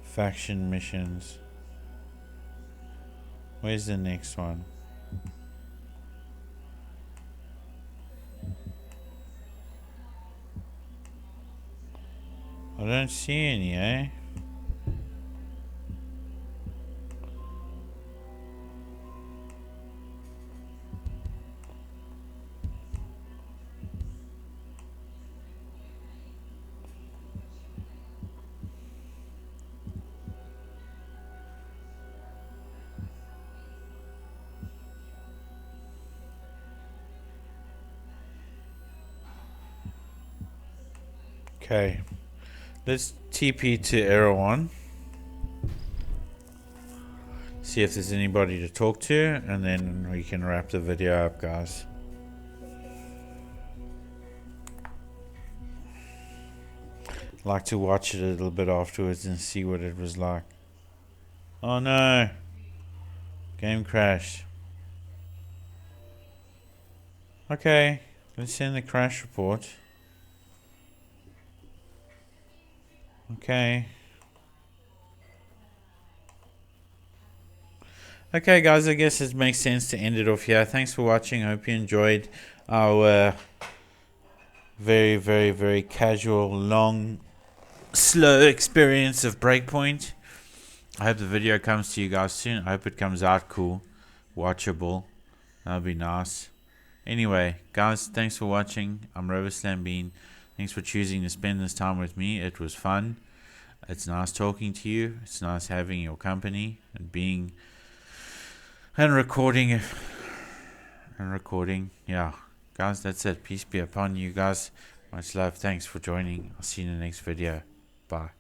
faction missions? Where's the next one? I don't see any, eh? Okay, let's TP to Erewhon. See if there's anybody to talk to, and then we can wrap the video up, guys. Like to watch it a little bit afterwards and see what it was like. Oh no! Game crashed. Okay, let's send the crash report. Okay. Okay, guys, I guess it makes sense to end it off here. Thanks for watching. I hope you enjoyed our very, very, very casual, long, slow experience of Breakpoint. I hope the video comes to you guys soon. I hope it comes out cool, watchable. That'll be nice. Anyway, guys, thanks for watching. I'm RoverSlamBean. Thanks for choosing to spend this time with me. It was fun. It's nice talking to you. It's nice having your company and being and recording. Yeah, guys, that's it. Peace be upon you guys. Much love. Thanks for joining. I'll see you in the next video. Bye.